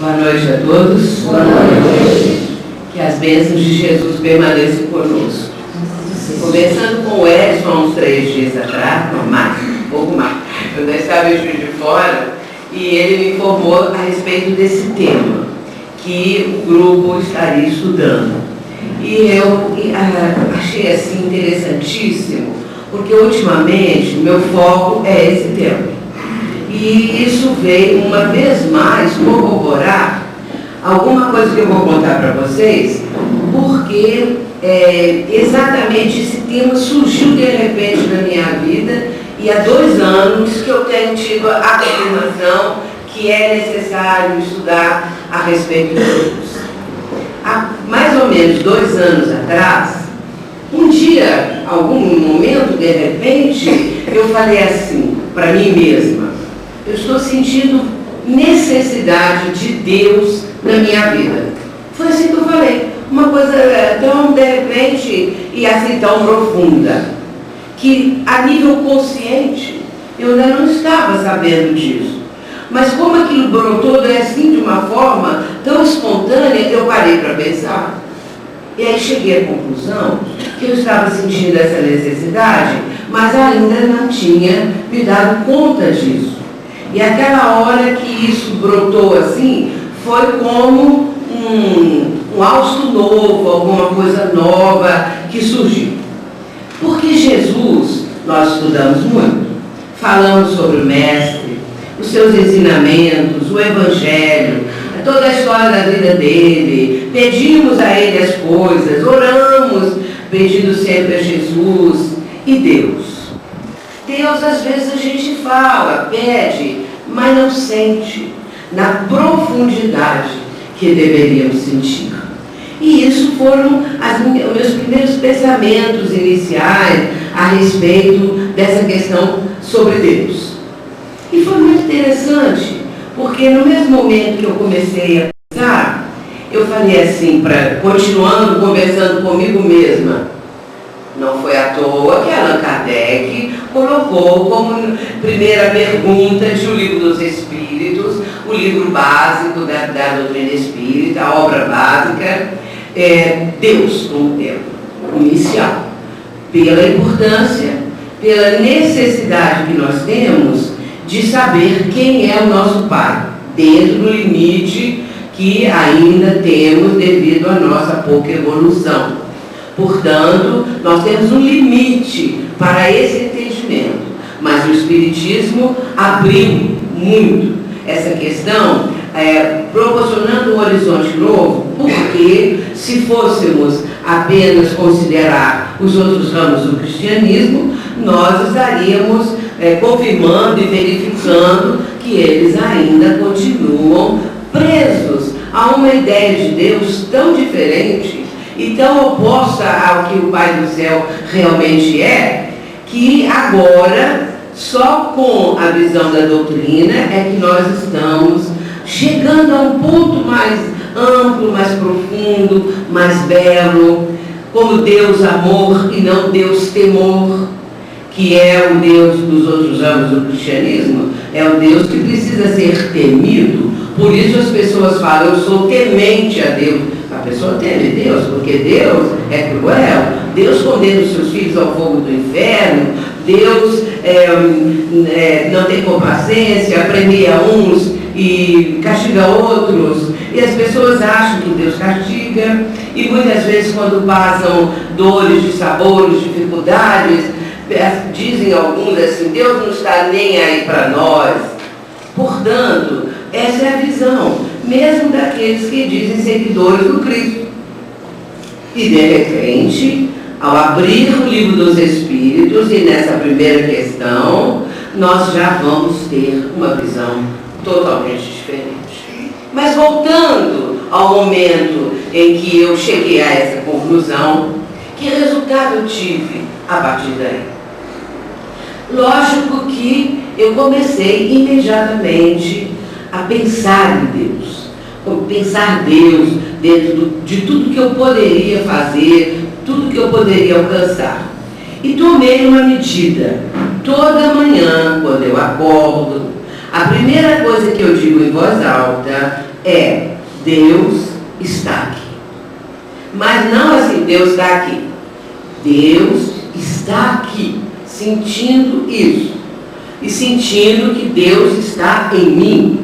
Boa noite a todos. Boa noite. Que as bênçãos de Jesus permaneçam conosco. Conversando com o Edson há uns 3 dias atrás, não mais, um pouco mais, eu ainda estava em Juiz de Fora, e ele me informou a respeito desse tema, que o grupo estaria estudando. E eu achei assim interessantíssimo, porque ultimamente o meu foco é esse tema. E isso veio uma vez mais corroborar alguma coisa que eu vou contar para vocês, porque exatamente esse tema surgiu de repente na minha vida, e há 2 anos que eu tenho tido a confirmação que é necessário estudar a respeito de Jesus. Há mais ou menos 2 anos atrás, um dia, algum momento, de repente, eu falei assim para mim mesma: eu estou sentindo necessidade de Deus na minha vida. Foi assim que eu falei, uma coisa tão de repente e assim tão profunda, que a nível consciente eu ainda não estava sabendo disso. Mas como aquilo brotou assim de uma forma tão espontânea, eu parei para pensar. E aí cheguei à conclusão que eu estava sentindo essa necessidade, mas ainda não tinha me dado conta disso. E aquela hora que isso brotou assim, foi como um hausto novo, alguma coisa nova que surgiu. Porque Jesus, nós estudamos muito, falamos sobre o Mestre, os seus ensinamentos, o Evangelho, toda a história da vida dele, pedimos a ele as coisas, oramos pedindo sempre a Jesus e Deus. Deus, às vezes, a gente fala, pede, mas não sente na profundidade que deveríamos sentir. E isso foram os meus primeiros pensamentos iniciais a respeito dessa questão sobre Deus. E foi muito interessante, porque no mesmo momento que eu comecei a pensar, eu falei assim, continuando conversando comigo mesma. Não foi à toa que Allan Kardec colocou como primeira pergunta de O Livro dos Espíritos, o livro básico da doutrina espírita, a obra básica, Deus como tema inicial. Pela importância, pela necessidade que nós temos de saber quem é o nosso Pai, dentro do limite que ainda temos devido à nossa pouca evolução. Portanto, nós temos um limite para esse entendimento, mas o Espiritismo abriu muito essa questão, proporcionando um horizonte novo, porque se fôssemos apenas considerar os outros ramos do cristianismo, nós estaríamos confirmando e verificando que eles ainda continuam presos a uma ideia de Deus tão diferente e tão oposta ao que o Pai do Céu realmente é, que agora, só com a visão da doutrina, é que nós estamos chegando a um ponto mais amplo, mais profundo, mais belo, como Deus amor e não Deus temor, que é o Deus dos outros ramos do cristianismo, é o Deus que precisa ser temido. Por isso as pessoas falam, eu sou temente a Deus. A pessoa teme Deus, porque Deus é cruel, Deus condena os seus filhos ao fogo do inferno, Deus não tem complacência, premia uns e castiga outros, e as pessoas acham que Deus castiga, e muitas vezes quando passam dores, dissabores, dificuldades, dizem alguns assim, Deus não está nem aí para nós. Portanto, essa é a visão, mesmo daqueles que dizem seguidores do Cristo. E de repente, ao abrir o Livro dos Espíritos, e nessa primeira questão, nós já vamos ter uma visão totalmente diferente. Mas voltando ao momento em que eu cheguei a essa conclusão, que resultado eu tive a partir daí? Lógico que eu comecei imediatamente a pensar em Deus, pensar Deus dentro de tudo que eu poderia fazer, tudo que eu poderia alcançar. E tomei uma medida. Toda manhã, quando eu acordo, a primeira coisa que eu digo em voz alta é: Deus está aqui. Mas não assim, Deus está aqui. Deus está aqui, sentindo isso. E sentindo que Deus está em mim.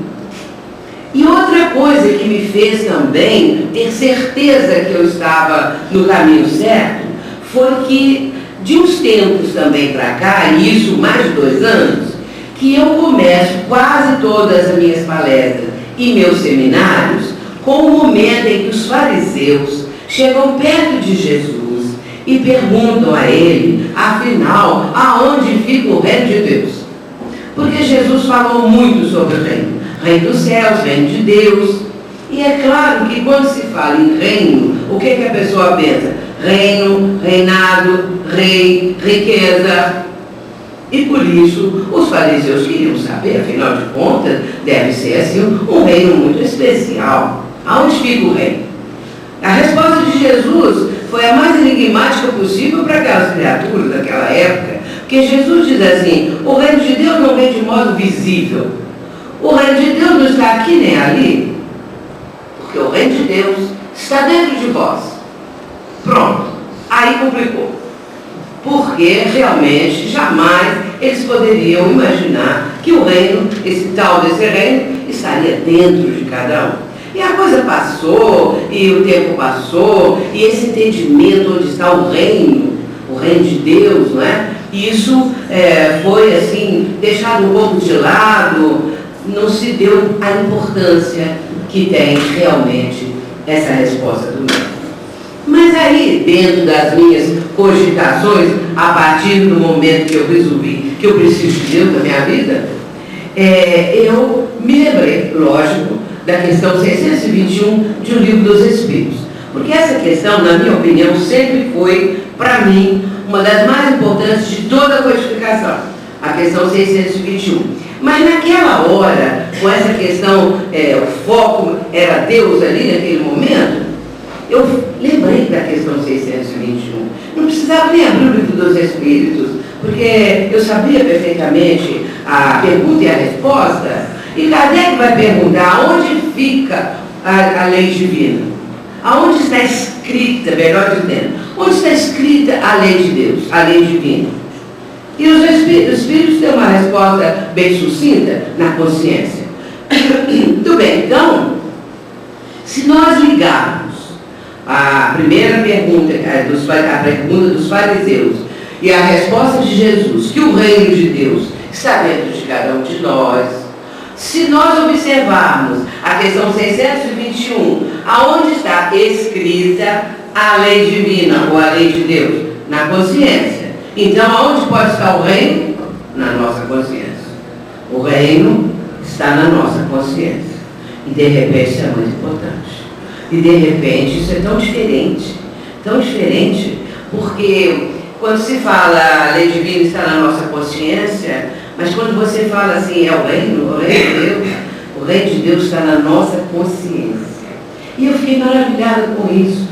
E outra coisa que me fez também ter certeza que eu estava no caminho certo, foi que de uns tempos também para cá, e isso mais de 2 anos, que eu começo quase todas as minhas palestras e meus seminários com o momento em que os fariseus chegam perto de Jesus e perguntam a ele, afinal, aonde fica o reino de Deus? Porque Jesus falou muito sobre o reino dos céus, reino de Deus. E é claro que quando se fala em reino, o que a pessoa pensa? Reino, reinado, rei, riqueza. E por isso os fariseus queriam saber, afinal de contas, deve ser assim um reino muito especial. Aonde fica o reino? A resposta de Jesus foi a mais enigmática possível para aquelas criaturas daquela época, porque Jesus diz assim: o reino de Deus não vem de modo visível. O reino de Deus não está aqui nem ali, porque o reino de Deus está dentro de vós. Pronto, aí complicou. Porque realmente jamais eles poderiam imaginar que o reino, esse tal desse reino, estaria dentro de cada um. E a coisa passou, e o tempo passou, e esse entendimento onde está o reino de Deus, não é? Isso foi assim, deixado um pouco de lado, não se deu a importância que tem realmente essa resposta do médico. Mas aí, dentro das minhas cogitações, a partir do momento que eu resolvi que eu preciso de Deus na minha vida, eu me lembrei, lógico, da questão 621 de O Livro dos Espíritos. Porque essa questão, na minha opinião, sempre foi, para mim, uma das mais importantes de toda a codificação. A questão 621. Mas naquela hora, com essa questão, o foco era Deus ali naquele momento, eu lembrei da questão 621. Não precisava nem abrir o Livro dos Espíritos, porque eu sabia perfeitamente a pergunta e a resposta. E Kardec vai perguntar aonde fica a lei divina? Aonde está escrita, melhor dizendo, onde está escrita a lei de Deus, a lei divina? E os Espíritos têm uma resposta bem sucinta: na consciência. Muito bem, então, se nós ligarmos a primeira pergunta, a pergunta dos fariseus, e a resposta de Jesus, que o reino de Deus está dentro de cada um de nós, se nós observarmos a questão 621, aonde está escrita a lei divina ou a lei de Deus? Na consciência. Então, aonde pode estar o reino? Na nossa consciência. O reino está na nossa consciência. E de repente isso é muito importante. E de repente isso é tão diferente, porque quando se fala a lei divina está na nossa consciência, mas quando você fala assim, é o reino de Deus, o reino de Deus está na nossa consciência. E eu fiquei maravilhada com isso.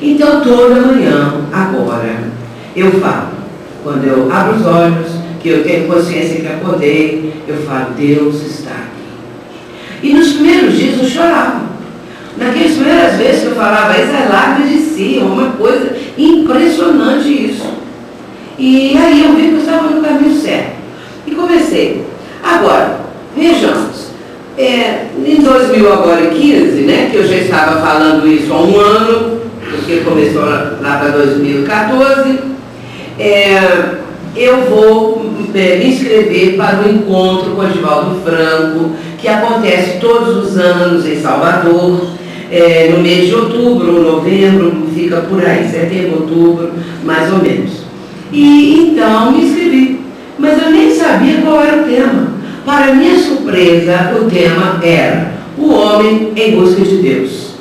Então toda manhã, agora, eu falo, quando eu abro os olhos, que eu tenho consciência que acordei, eu falo: Deus está aqui. E nos primeiros dias eu chorava. Naquelas primeiras vezes que eu falava isso, as lágrimas desciam, uma coisa impressionante isso. E aí eu vi que eu estava no caminho certo. E comecei. Agora, vejamos, em 2015, né, que eu já estava falando isso há um ano, porque começou lá para 2014, eu vou me inscrever para o encontro com Divaldo Franco, que acontece todos os anos em Salvador, no mês de outubro ou novembro, fica por aí, setembro, outubro, mais ou menos. E então me inscrevi, mas eu nem sabia qual era o tema. Para minha surpresa, o tema era o homem em busca de Deus.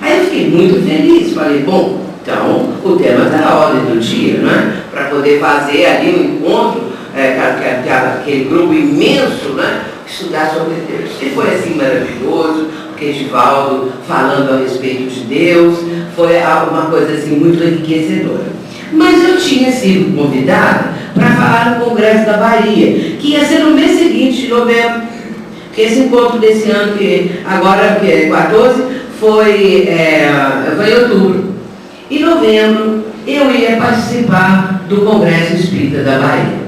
Aí eu fiquei muito feliz, falei: bom, então o tema está na ordem do dia, não é? Para poder fazer ali um encontro, aquele grupo imenso, né? Estudar sobre Deus. E foi assim maravilhoso, porque Divaldo falando a respeito de Deus, foi uma coisa assim muito enriquecedora. Mas eu tinha sido convidada para falar no Congresso da Bahia, que ia ser no mês seguinte, de novembro, Esse encontro desse ano, que agora que é 14, foi em outubro. Em novembro, eu ia participar do Congresso Espírita da Bahia.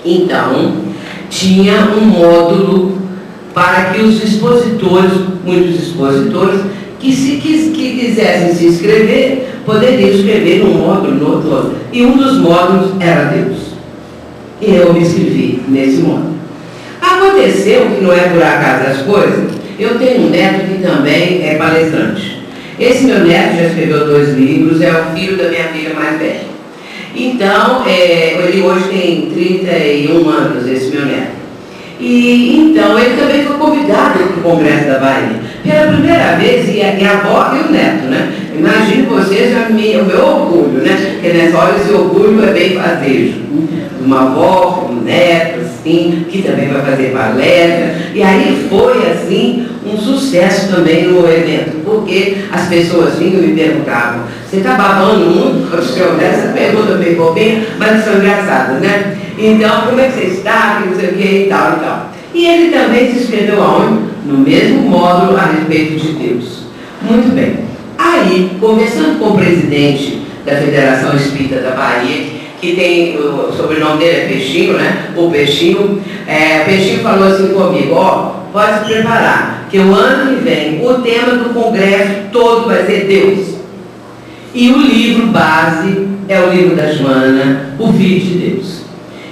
Então, tinha um módulo para que os expositores, muitos expositores, que quisessem se inscrever, poderiam escrever num módulo, no outro. E um dos módulos era Deus. E eu me inscrevi nesse módulo. Aconteceu que não é por acaso as coisas, eu tenho um neto que também é palestrante. Esse meu neto já escreveu 2 livros, é o filho da minha filha mais velha. Então, ele hoje tem 31 anos, esse meu neto. E então ele também foi convidado para o Congresso da Bahia. Pela primeira vez, e a avó e o neto, né? Imagino vocês o meu orgulho, né? Porque nessa hora esse orgulho é bem fazejo. Uma avó, um neto, assim, que também vai fazer palestra. E aí foi, assim, um sucesso também no evento, porque as pessoas vinham e me perguntavam: você está babando muito? Essa pergunta meio bobinha, mas são engraçadas, né? Então, como é que você está? Não sei o que e tal e tal. E ele também se inscreveu aonde? No mesmo módulo a respeito de Deus. Muito bem. Aí, conversando com o presidente da Federação Espírita da Bahia, que tem, o sobrenome dele é Peixinho, né? O Peixinho. O Peixinho falou assim comigo: pode se preparar, que o ano que vem o tema do congresso todo vai ser Deus. E o livro base é o livro da Joana, O Filho de Deus.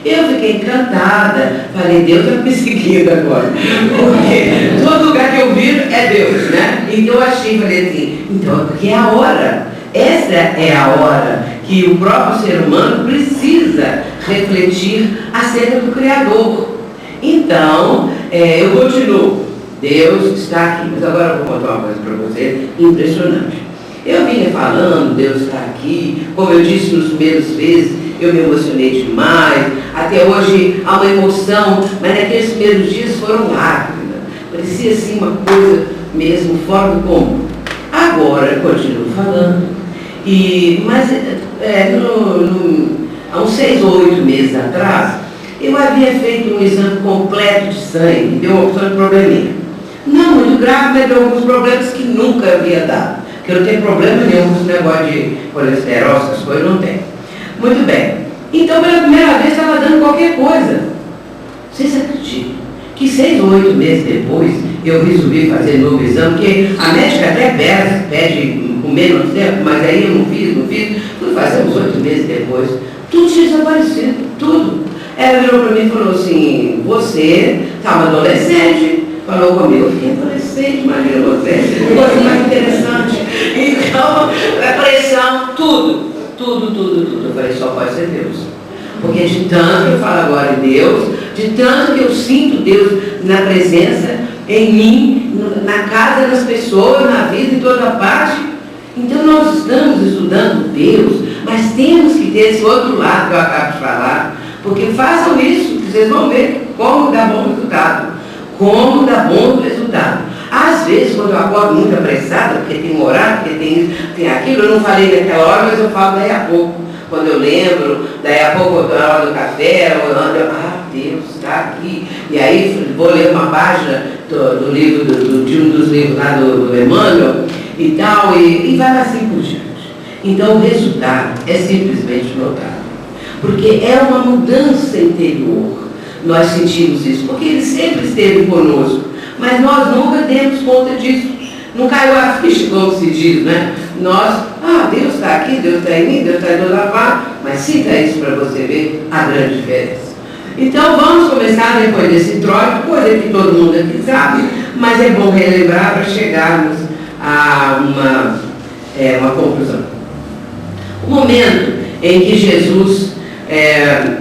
Eu fiquei encantada, falei: Deus está me seguindo agora, porque todo lugar que eu viro é Deus, né? Então eu achei, falei assim, então, porque é a hora, essa é a hora que o próprio ser humano precisa refletir acerca do Criador. Então, eu continuo, Deus está aqui, mas agora eu vou contar uma coisa para vocês, impressionante. Eu vinha falando, Deus está aqui, como eu disse nos primeiros vezes, eu me emocionei demais, até hoje há uma emoção, mas naqueles primeiros dias foram lágrimas, parecia assim uma coisa mesmo fora do comum. Agora eu continuo falando, mas há uns 6 ou 8 meses atrás, eu havia feito um exame completo de sangue, deu uma opção de probleminha. Não muito grave, mas deu alguns problemas que nunca havia dado. Porque eu não tenho problema nenhum com esse negócio de colesterol, essas coisas, não tem. Muito bem. Então, pela primeira vez, estava dando qualquer coisa. Vocês acreditam que 6 ou 8 meses depois, eu resolvi fazer novo exame, porque a médica até pede com menos tempo, mas aí eu não fiz. Fui fazer uns 8 meses depois. Tudo tinha desaparecido, tudo. Ela virou para mim e falou assim: você estava adolescente. Falou comigo, eu fiquei adolescente, imagina você, coisa mais interessante. Então, a pressão, tudo. Eu falei: só pode ser Deus. Porque de tanto que eu falo agora em Deus, de tanto que eu sinto Deus na presença, em mim, na casa das pessoas, na vida, em toda parte. Então nós estamos estudando Deus, mas temos que ter esse outro lado que eu acabo de falar, porque façam isso, que vocês vão ver como dá bom resultado. Como dá bom resultado. Às vezes, quando eu acordo muito apressada, porque tem um horário, porque tem isso, tem aquilo, eu não falei naquela hora, mas eu falo daí a pouco. Quando eu lembro, daí a pouco eu estou na hora do café, Deus está aqui. E aí vou ler uma página do livro, de um dos livros lá do Emmanuel e tal, e vai assim por diante. Então o resultado é simplesmente notável. Porque é uma mudança interior. Nós sentimos isso, porque ele sempre esteve conosco, mas nós nunca demos conta disso. Não caiu a ficha, como se diz, né? Nós, Deus está aqui, Deus está em mim, Deus está em toda parte, mas sinta isso para você ver a grande diferença. Então vamos começar depois desse trote, coisa que todo mundo aqui sabe, mas é bom relembrar para chegarmos a uma conclusão. O momento em que Jesus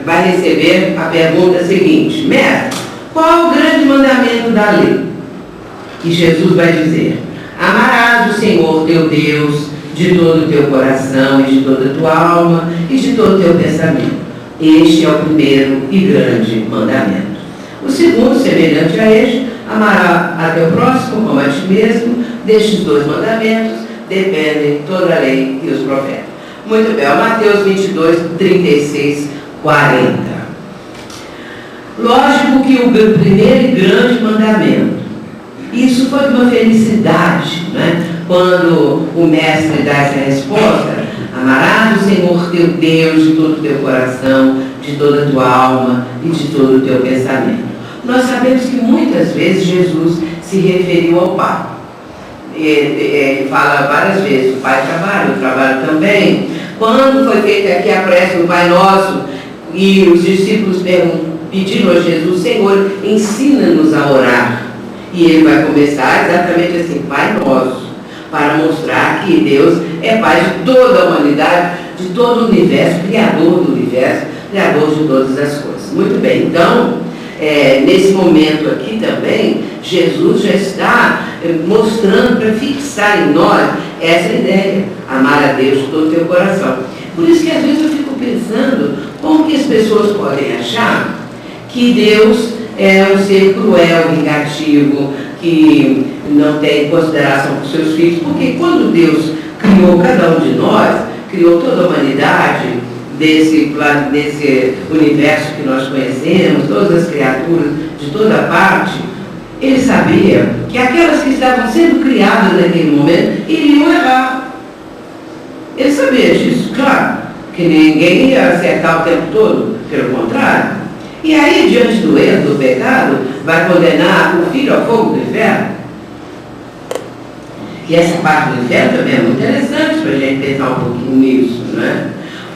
vai receber a pergunta seguinte: mestre, qual é o grande mandamento da lei? E Jesus vai dizer: amarás o Senhor teu Deus de todo o teu coração e de toda a tua alma e de todo o teu pensamento. Este é o primeiro e grande mandamento. O segundo, semelhante a este, amará a teu próximo como a ti mesmo. Destes 2 mandamentos dependem toda a lei e os profetas. Muito bem, Mateus 22, 36, 40. Lógico que o primeiro e grande mandamento, isso foi uma felicidade, né? Quando o mestre dá essa resposta: amarás o Senhor teu Deus de todo o teu coração, de toda a tua alma e de todo o teu pensamento. Nós sabemos que muitas vezes Jesus se referiu ao Pai. Ele fala várias vezes: o Pai trabalha, eu trabalho também. Quando foi feita aqui a prece do Pai Nosso e os discípulos pediram a Jesus: Senhor, ensina-nos a orar. E ele vai começar exatamente assim: Pai Nosso, para mostrar que Deus é Pai de toda a humanidade, de todo o universo, Criador do universo, Criador de todas as coisas. Muito bem, então, nesse momento aqui também, Jesus já está mostrando para fixar em nós essa ideia: amar a Deus de todo o teu coração. Por isso que às vezes eu fico pensando como que as pessoas podem achar que Deus é um ser cruel, vingativo, que não tem consideração por seus filhos, porque quando Deus criou cada um de nós, criou toda a humanidade, desse universo que nós conhecemos, todas as criaturas de toda parte, ele sabia que aquelas que estavam sendo criadas naquele momento iriam errar. Ele sabia disso, claro, que ninguém ia acertar o tempo todo, pelo contrário. E aí, diante do erro, do pecado, vai condenar o filho ao fogo do inferno. E essa parte do inferno também é muito interessante para a gente pensar um pouquinho nisso, não é?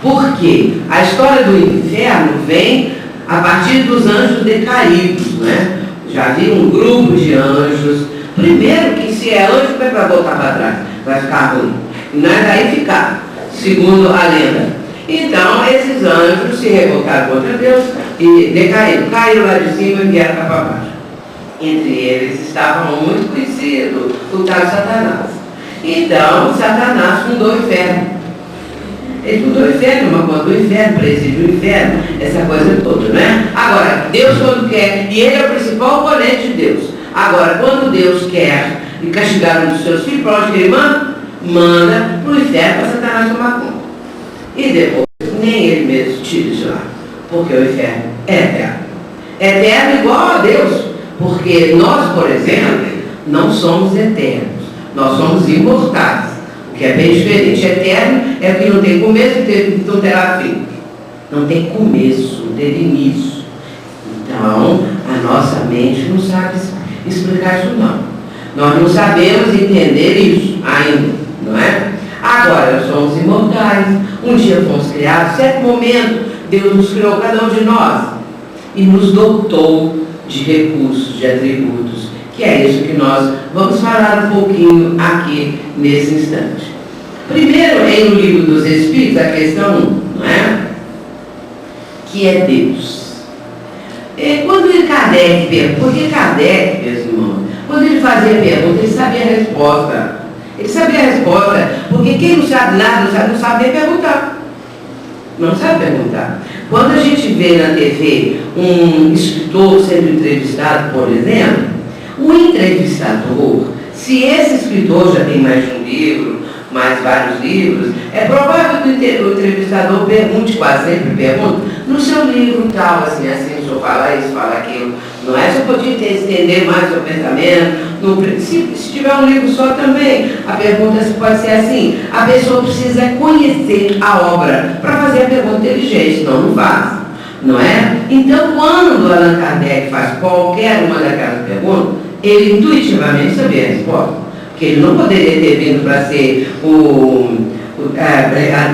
Porque a história do inferno vem a partir dos anjos decaídos, né? Já havia um grupo de anjos. Primeiro, que se é anjo, vai voltar para trás, vai ficar ruim. E não é daí ficar, segundo a lenda. Então, esses anjos se revoltaram contra Deus e decaíram, caíram lá de cima e vieram para baixo. Entre eles estava um muito conhecido, o tal Satanás. Então, Satanás fundou o inferno. Ele fundou o inferno, uma conta do inferno, presídio do inferno, essa coisa toda, né? Agora, Deus quando quer, e ele é o principal oponente de Deus. Agora, quando Deus quer castigar um dos seus filhos, para onde ele manda? Manda para o inferno para Satanás tomar conta. E depois, nem ele mesmo tira de lá, porque o inferno é eterno. Eterno igual a Deus, porque nós, por exemplo, não somos eternos, nós somos imortais, o que é bem diferente. Eterno é que não tem começo e não terá fim. Não tem começo, não tem início. Então, a nossa mente não sabe explicar isso não. Nós não sabemos entender isso ainda, não é? Agora, nós somos imortais. Um dia fomos criados, certo momento, Deus nos criou, cada um de nós, e nos dotou de recursos, de atributos, que é isso que nós vamos falar um pouquinho aqui nesse instante. Primeiro, em O Livro dos Espíritos, a questão 1, não é? Que é Deus. Quando Kardec pergunta, porque Kardec, meus irmãos, quando ele fazia a pergunta, ele sabia a resposta. Ele sabia a resposta, porque quem não sabe nada, não sabe nem perguntar. Não sabe perguntar. Quando a gente vê na TV um escritor sendo entrevistado, por exemplo, o entrevistador, se esse escritor já tem mais de um livro, mais vários livros, é provável que o entrevistador pergunte, quase sempre pergunta, no seu livro tal, assim, o senhor fala isso, fala aquilo. Não é? Você podia estender mais o seu pensamento. Se tiver um livro só também, a pergunta pode ser assim: a pessoa precisa conhecer a obra para fazer a pergunta inteligente, senão não faz. Não é? Então, quando Allan Kardec faz qualquer uma daquelas perguntas, ele intuitivamente sabia a resposta. Porque ele não poderia ter vindo para ser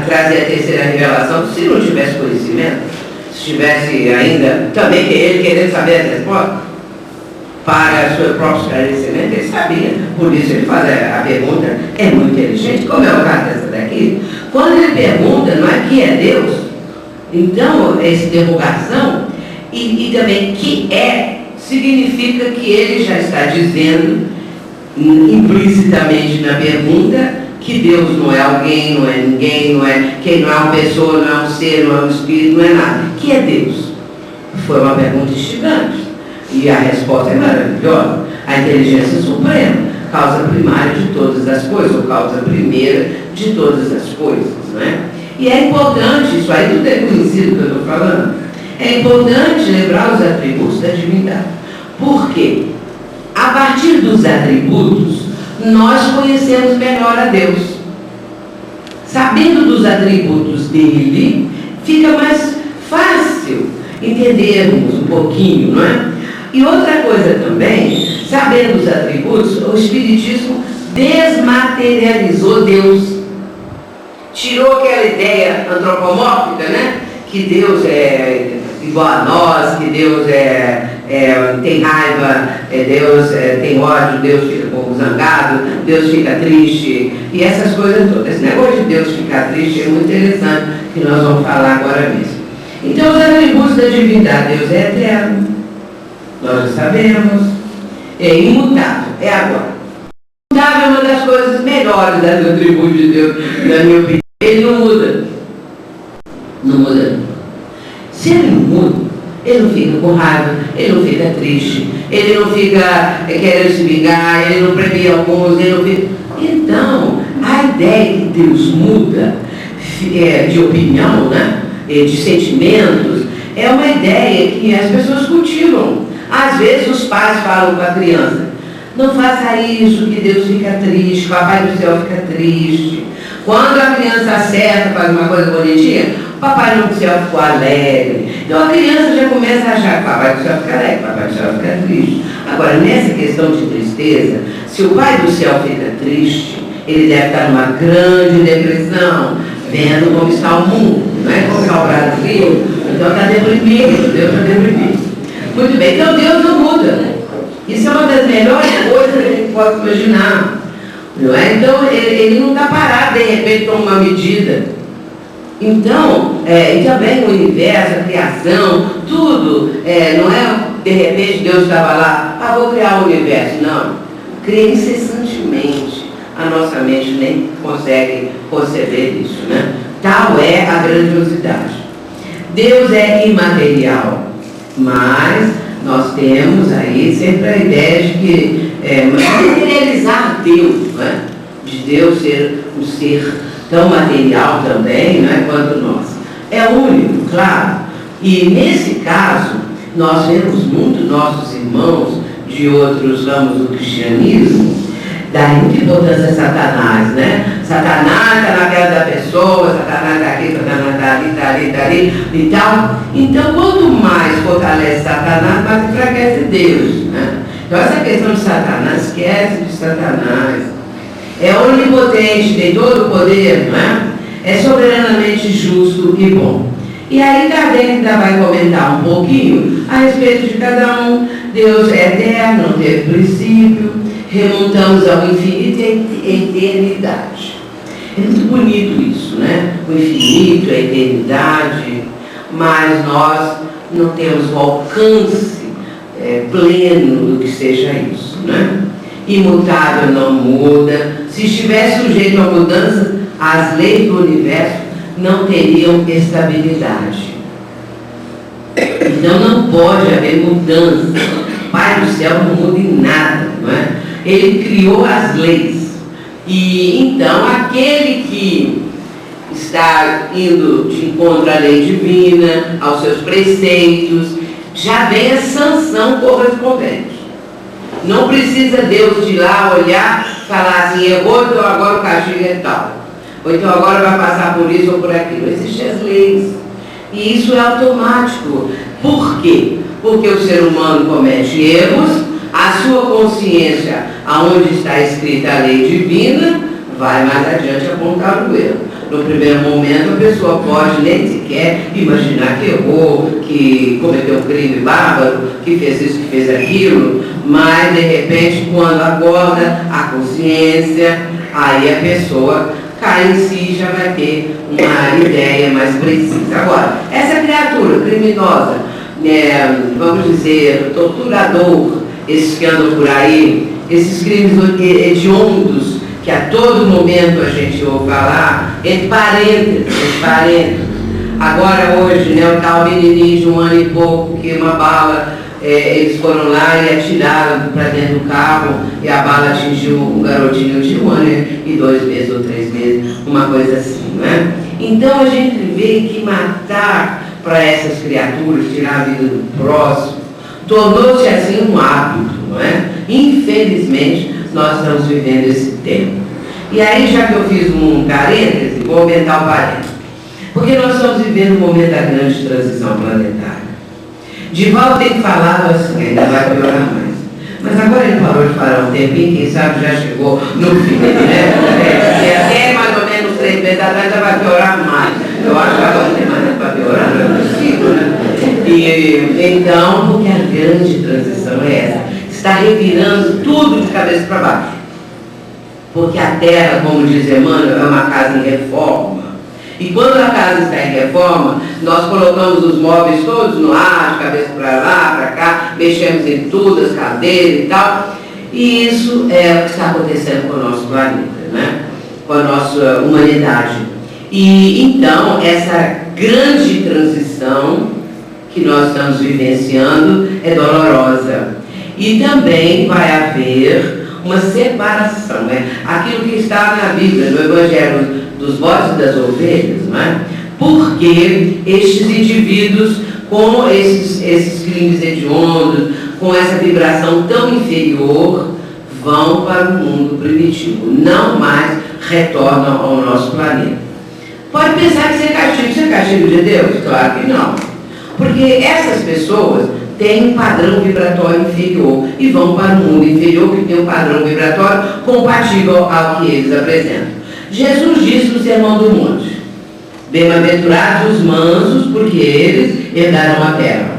trazer a terceira revelação se não tivesse conhecimento. Se tivesse ainda também ele querendo saber a resposta para o seu próprio esclarecimento, ele sabia. Por isso ele faz a pergunta, é muito inteligente, como é o caso dessa daqui. Quando ele pergunta, não é que é Deus, então essa interrogação, e também que é, significa que ele já está dizendo implicitamente na pergunta que Deus não é alguém, não é ninguém, não é uma pessoa, não é um ser, não é um espírito, não é nada. Que é Deus? Foi uma pergunta instigante. E a resposta é maravilhosa. A inteligência suprema, causa primária de todas as coisas, ou causa primeira de todas as coisas, não é? E é importante, isso aí tudo é conhecido que eu estou falando. É importante lembrar os atributos da divindade. Por quê? A partir dos atributos, nós conhecemos melhor a Deus. Sabendo dos atributos dele, fica mais fácil entendermos um pouquinho, não é? E outra coisa também, sabendo os atributos, o Espiritismo desmaterializou Deus. Tirou aquela ideia antropomórfica, né? Que Deus é igual a nós, que Deus tem raiva, Deus tem ódio, Deus fica um pouco zangado, Deus fica triste, e essas coisas todas. Esse negócio de Deus ficar triste é muito interessante, que nós vamos falar agora mesmo. Então, os atributos da divindade: Deus é eterno, nós já sabemos, é imutável, é agora. Imutável é uma das coisas melhores dos atributos de Deus, na minha opinião. Ele não muda. Não muda. Se ele não muda, ele não fica com raiva, ele não fica triste, ele não fica querendo se vingar, ele não premia alguns, ele não fica... Então, a ideia que Deus muda de opinião, né, de sentimentos, é uma ideia que as pessoas cultivam. Às vezes os pais falam para a criança: não faça isso, que Deus fica triste, o Papai do Céu fica triste. Quando a criança acerta, faz uma coisa bonitinha, o Papai do Céu ficou alegre. Então a criança já começa a achar que o Papai do Céu fica alegre, o Papai do Céu fica triste. Agora, nessa questão de tristeza, se o Pai do Céu fica triste, ele deve estar numa grande depressão, vendo como está o mundo, não é? Como está o Brasil, então está deprimido, Deus está deprimido. Muito bem, então Deus não muda. Isso é uma das melhores coisas que a gente pode imaginar. Não é? Então, ele não está parado, de repente, toma uma medida. Então, e também o universo, a criação, tudo, não é de repente Deus estava lá, vou criar o universo. Não, cria incessantemente. A nossa mente nem consegue conceber isso, né? Tal é a grandiosidade. Deus é imaterial, mas nós temos aí sempre a ideia de que materializar Deus, não é? De Deus ser um ser tão material também, não é, quanto nós. É único, claro. E nesse caso, nós vemos muito nossos irmãos de outros ramos do cristianismo darem muita importância a Satanás, né? Satanás está na casa da pessoa, Satanás está aqui, Satanás está ali, está ali, está ali e tal. Então, quanto mais fortalece Satanás, mais enfraquece Deus, né? Então, essa questão de Satanás, esquece de Satanás. É onipotente, tem todo o poder, não é? É soberanamente justo e bom. E aí Kardec ainda vai comentar um pouquinho a respeito de cada um. Deus é eterno, não teve princípio, remontamos ao infinito e eternidade. É muito bonito isso, né? O infinito, a eternidade, mas nós não temos o alcance pleno do que seja isso, né? Imutável não muda. Se estivesse sujeito a mudança, as leis do universo não teriam estabilidade. Então não pode haver mudança. O Pai do Céu não muda em nada, não é? Ele criou as leis. E então aquele que está indo de encontro à lei divina, aos seus preceitos, já vem a sanção correspondente. Não precisa Deus de ir lá olhar, falar assim: errou, então agora o castigo é tal. Ou então agora vai passar por isso ou por aquilo. Existem as leis. E isso é automático. Por quê? Porque o ser humano comete erros, a sua consciência, aonde está escrita a lei divina, vai mais adiante apontar o erro. No primeiro momento, a pessoa pode nem sequer imaginar que errou, que cometeu um crime bárbaro, que fez isso, que fez aquilo, mas, de repente, quando acorda a consciência, aí a pessoa cai em si e já vai ter uma ideia mais precisa. Agora, essa criatura criminosa, vamos dizer, torturador, esses que andam por aí, esses crimes hediondos, que a todo momento a gente ouve falar, entre parênteses. Agora hoje, né, o tal menininho de 1 ano e pouco, que uma bala, eles foram lá e atiraram para dentro do carro, e a bala atingiu um garotinho de 1 ano e 2 meses ou 3 meses, uma coisa assim, né? Então a gente vê que matar para essas criaturas, tirar a vida do próximo, tornou-se assim um hábito, não é? Infelizmente, nós estamos vivendo esse tempo. E aí, já que eu fiz um parêntese, vou aumentar o parêntese. Porque nós estamos vivendo um momento da grande transição planetária. Divaldo tem falado assim, ainda vai piorar mais. Mas agora ele parou de falar um tempinho, quem sabe já chegou no fim, né? E até mais ou menos 3 meses atrás já vai piorar mais. Eu acho que agora não tem mais nada para piorar, não é possível, né? E então, porque a grande transição é essa, está revirando tudo de cabeça para baixo. Porque a Terra, como diz Emmanuel, é uma casa em reforma. E quando a casa está em reforma, nós colocamos os móveis todos no ar, de cabeça para lá, para cá, mexemos em tudo, as cadeiras e tal. E isso é o que está acontecendo com o nosso planeta, né? Com a nossa humanidade. E então, essa grande transição que nós estamos vivenciando é dolorosa. E também vai haver uma separação, né? Aquilo que está na Bíblia, no Evangelho dos bodes e das ovelhas, não é? Porque estes indivíduos com esses crimes hediondos, com essa vibração tão inferior, vão para o mundo primitivo, não mais retornam ao nosso planeta. Pode pensar que isso é castigo de Deus? Claro que não. Porque essas pessoas têm um padrão vibratório inferior e vão para o mundo inferior que tem um padrão vibratório compatível ao que eles apresentam. Jesus disse no Sermão do Monte: bem-aventurados os mansos, porque eles herdarão a terra.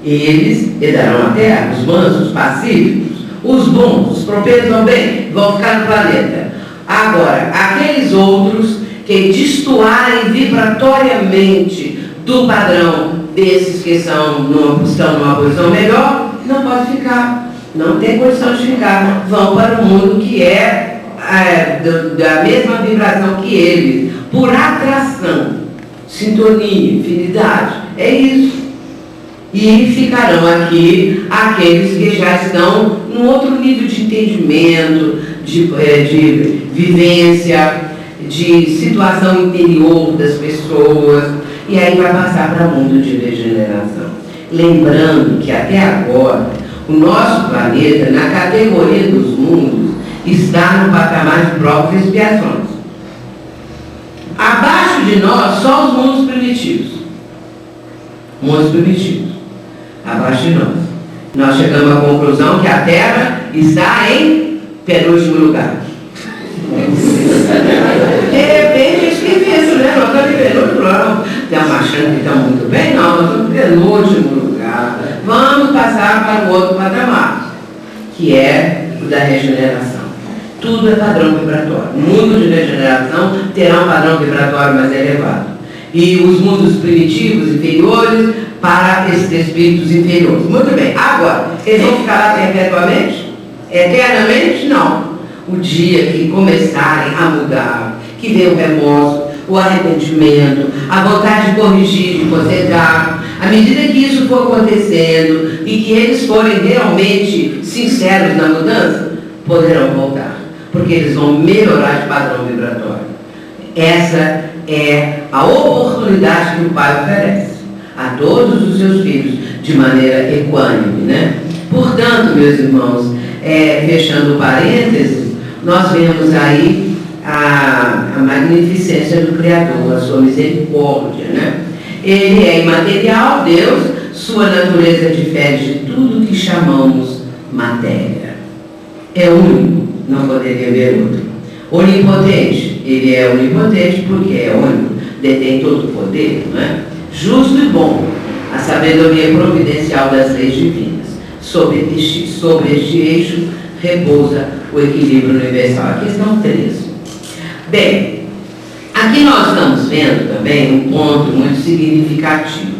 Eles herdarão a terra, os mansos, os pacíficos, os bons, os propensos ao bem, vão ficar no planeta. Agora, aqueles outros que destoarem vibratoriamente do padrão desses que estão numa posição melhor, não pode ficar, não tem condição de ficar, vão para o mundo que é da mesma vibração que eles, por atração, sintonia, afinidade, é isso. E ficarão aqui aqueles que já estão num outro nível de entendimento, de vivência, de situação interior das pessoas, e aí vai passar para o mundo de regeneração. Lembrando que até agora, o nosso planeta, na categoria dos mundos, está no patamar de provas e expiações. Abaixo de nós, só os mundos primitivos. Mundos primitivos. Abaixo de nós. Nós chegamos à conclusão que a Terra está em penúltimo lugar. De repente, esqueci isso, né? Nós estamos em penúltimo lugar. Estamos achando que estamos muito bem? Não, nós estamos em penúltimo lugar. Vamos passar para o outro patamar, que é o da regeneração. Tudo é padrão vibratório. O mundo de regeneração terá um padrão vibratório mais elevado. E os mundos primitivos, inferiores, para esses espíritos inferiores. Muito bem. Agora, eles vão ficar lá perpetuamente? Eternamente? Não. O dia que começarem a mudar, que vê o remorso, o arrependimento, a vontade de corrigir, de consertar, à medida que isso for acontecendo e que eles forem realmente sinceros na mudança, poderão voltar. Porque eles vão melhorar de padrão vibratório. Essa é a oportunidade que o Pai oferece a todos os seus filhos, de maneira equânime, né? Portanto, meus irmãos, fechando o parênteses, nós vemos aí a magnificência do Criador, a sua misericórdia, né? Ele é imaterial, Deus, sua natureza difere de tudo que chamamos matéria. É único. Não poderia haver outro. Onipotente, ele é onipotente porque é único, detém todo o poder, não é? Justo e bom, a sabedoria providencial das leis divinas. Sobre este eixo repousa o equilíbrio universal. A questão 13. Bem, aqui nós estamos vendo também um ponto muito significativo,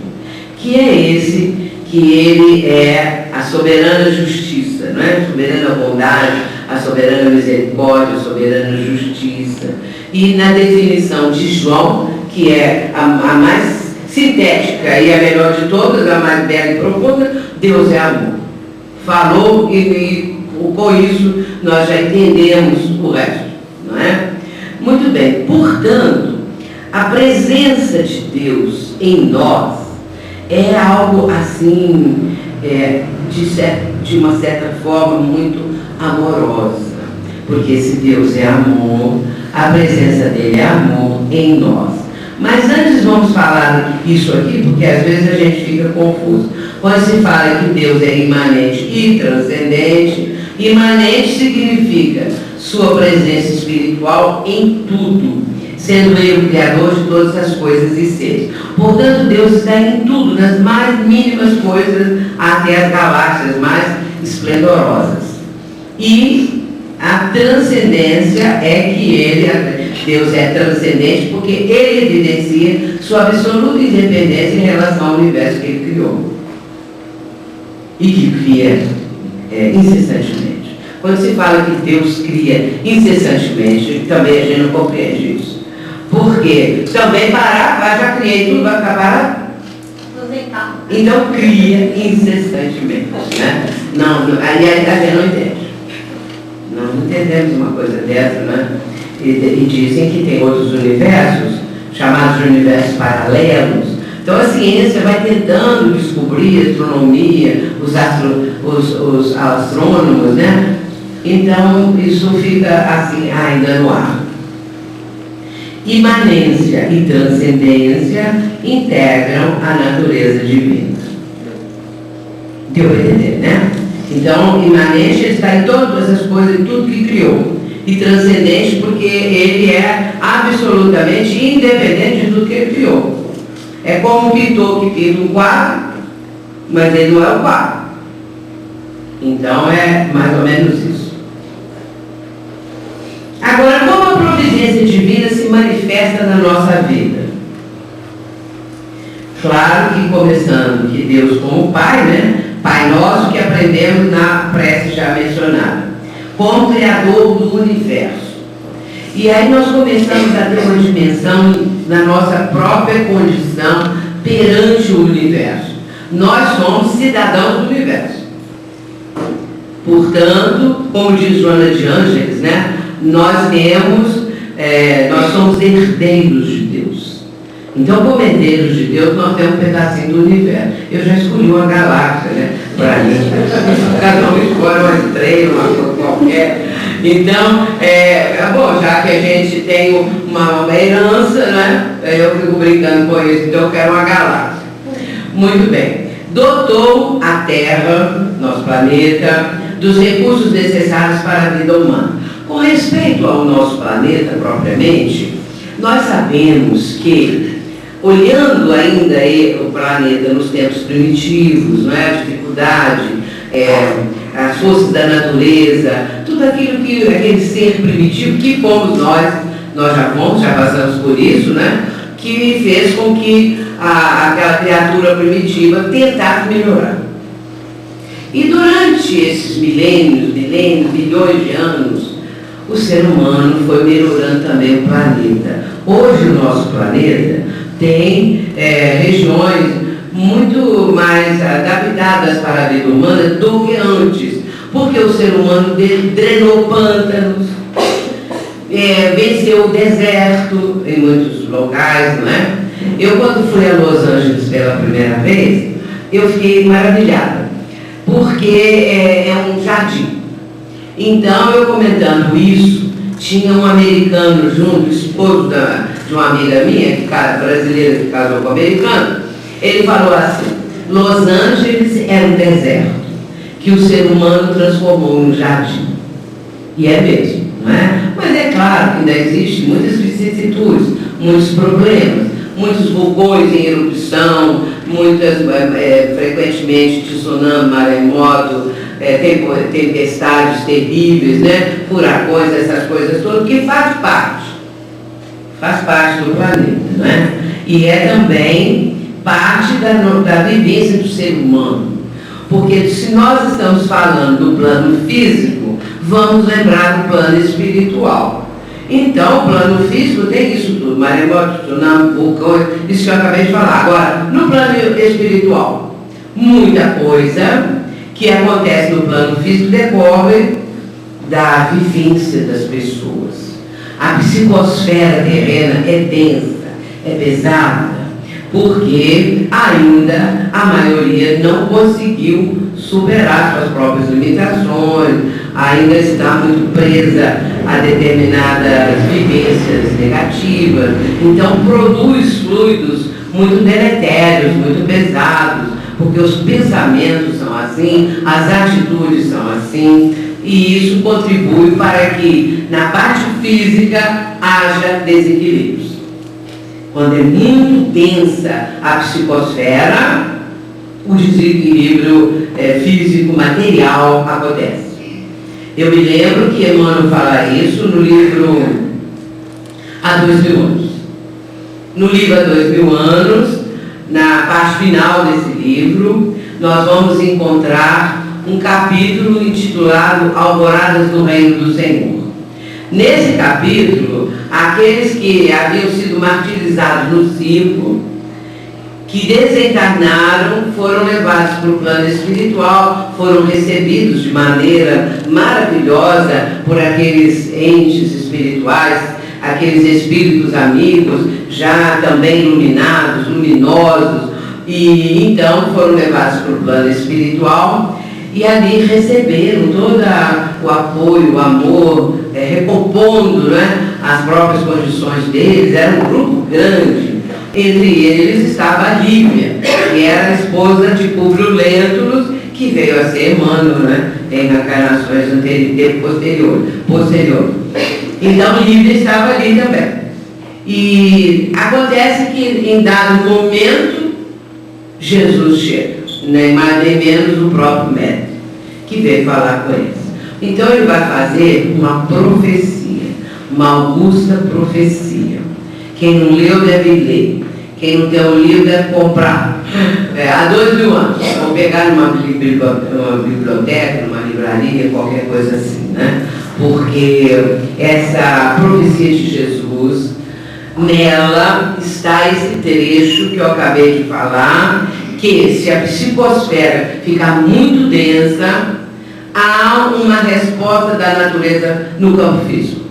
que é esse, que ele é a soberana justiça, não é? A soberana bondade, a soberana misericórdia, a soberana justiça. E na definição de João, que é a mais sintética e a melhor de todas, a mais bela e profunda, Deus é amor. Falou e com isso nós já entendemos o resto, não é? Muito bem, portanto, A presença de Deus em nós é algo assim, de uma certa forma, muito amorosa. Porque se Deus é amor, a presença dele é amor em nós. Mas antes vamos falar isso aqui, porque às vezes a gente fica confuso. Quando se fala que Deus é imanente e transcendente, imanente significa sua presença espiritual em tudo, sendo ele o Criador de todas as coisas e seres. Portanto, Deus está em tudo, nas mais mínimas coisas, até as galáxias mais esplendorosas. E a transcendência é que Deus é transcendente porque ele evidencia sua absoluta independência em relação ao universo que ele criou. E que cria incessantemente. Quando se fala que Deus cria incessantemente, também a gente não compreende isso. Porque também parar, já criei tudo, vai ficar parado? Então cria incessantemente. Né? Não, aí a gente não entende. Nós não entendemos uma coisa dessa, né? E dizem que tem outros universos, chamados de universos paralelos. Então a ciência vai tentando descobrir a astronomia, os astrônomos, né? Então isso fica assim ainda no ar. Imanência e transcendência integram a natureza divina. Deu para entender, né? Então, imanente está em todas as coisas, em tudo que criou. E transcendente porque ele é absolutamente independente de tudo que ele criou. É como um pintor que pinta um quadro, mas ele não é o quadro. Então, é mais ou menos isso. Agora, como a providência divina se manifesta na nossa vida? Claro que começando que Deus como Pai, né? Pai nosso, que aprendemos na prece já mencionada, como Criador do universo. E aí nós começamos a ter uma dimensão na nossa própria condição perante o universo. Nós somos cidadãos do universo. Portanto, como diz Joana de Ângeles, né, nós somos herdeiros de Deus. Então, como herdeiros de Deus, nós temos um pedacinho do universo. Eu já escolhi uma galáxia, né, para mim. Cada um escolhe uma estrela, uma coisa qualquer. Então, bom, já que a gente tem uma herança, né, eu fico brincando com isso, então eu quero uma galáxia. Muito bem. Dotou a Terra, nosso planeta, dos recursos necessários para a vida humana. Com respeito ao nosso planeta propriamente, nós sabemos que, olhando ainda o planeta nos tempos primitivos, não é? A dificuldade, as forças da natureza, tudo aquilo que aquele ser primitivo que fomos nós já passamos por isso, né? Que fez com que aquela criatura primitiva tentasse melhorar. E durante esses milênios, bilhões de anos, o ser humano foi melhorando também o planeta. Hoje o nosso planeta tem regiões muito mais adaptadas para a vida humana do que antes, porque o ser humano drenou pântanos, venceu o deserto em muitos locais, não é? Eu, quando fui a Los Angeles pela primeira vez, eu fiquei maravilhada, porque é um jardim. Então, eu comentando isso, tinha um americano junto, esposo de uma amiga minha, brasileira que casou com um americano. Ele falou assim: Los Angeles era um deserto que o ser humano transformou num jardim. E é mesmo, não é? Mas é claro que ainda existem muitas vicissitudes, muitos problemas, muitos vulcões em erupção, frequentemente tsunami, maremoto, tempestades terríveis, né? Furacões, essas coisas todas, que faz parte do planeta, não é? E é também parte da vivência do ser humano. Porque se nós estamos falando do plano físico, vamos lembrar do plano espiritual. Então, o plano físico tem isso tudo, maremoto, tsunami, vulcão, isso que eu acabei de falar. Agora, no plano espiritual, muita coisa que acontece no plano físico decorre da vivência das pessoas. A psicosfera terrena é densa, é pesada, porque ainda a maioria não conseguiu superar suas próprias limitações, ainda está muito presa a determinadas vivências negativas, então produz fluidos muito deletérios, muito pesados, porque os pensamentos são assim, as atitudes são assim, e isso contribui para que na parte física haja desequilíbrios. Quando é muito densa a psicosfera, o desequilíbrio físico, material acontece. Eu me lembro que Emmanuel fala isso no livro Há 2000 anos. No livro Há 2000 anos, na parte final desse livro, nós vamos encontrar um capítulo intitulado Alvoradas do Reino do Senhor. Nesse capítulo, aqueles que haviam sido martirizados no circo, que desencarnaram, foram levados para o plano espiritual, foram recebidos de maneira maravilhosa por aqueles entes espirituais, aqueles espíritos amigos, já também iluminados, luminosos, e então foram levados para o plano espiritual e ali receberam todo o apoio, o amor, recompondo, né, as próprias condições deles. Era um grupo grande. Entre eles estava a Lívia, que era a esposa de Públio Lentulus, que veio a ser Emmanuel, né, em encarnações posterior. Então Lívia estava ali também. E acontece que em dado momento Jesus chega, nem mais nem menos o próprio médico, que veio falar com eles. Então ele vai fazer uma profecia, uma augusta profecia. Quem não leu deve ler. Quem não tem um livro deve comprar. Há 2000 anos. Vou pegar numa biblioteca, numa livraria, qualquer coisa assim, né? Porque essa profecia de Jesus, nela está esse trecho que eu acabei de falar, que se a psicosfera ficar muito densa, há uma resposta da natureza no campo físico.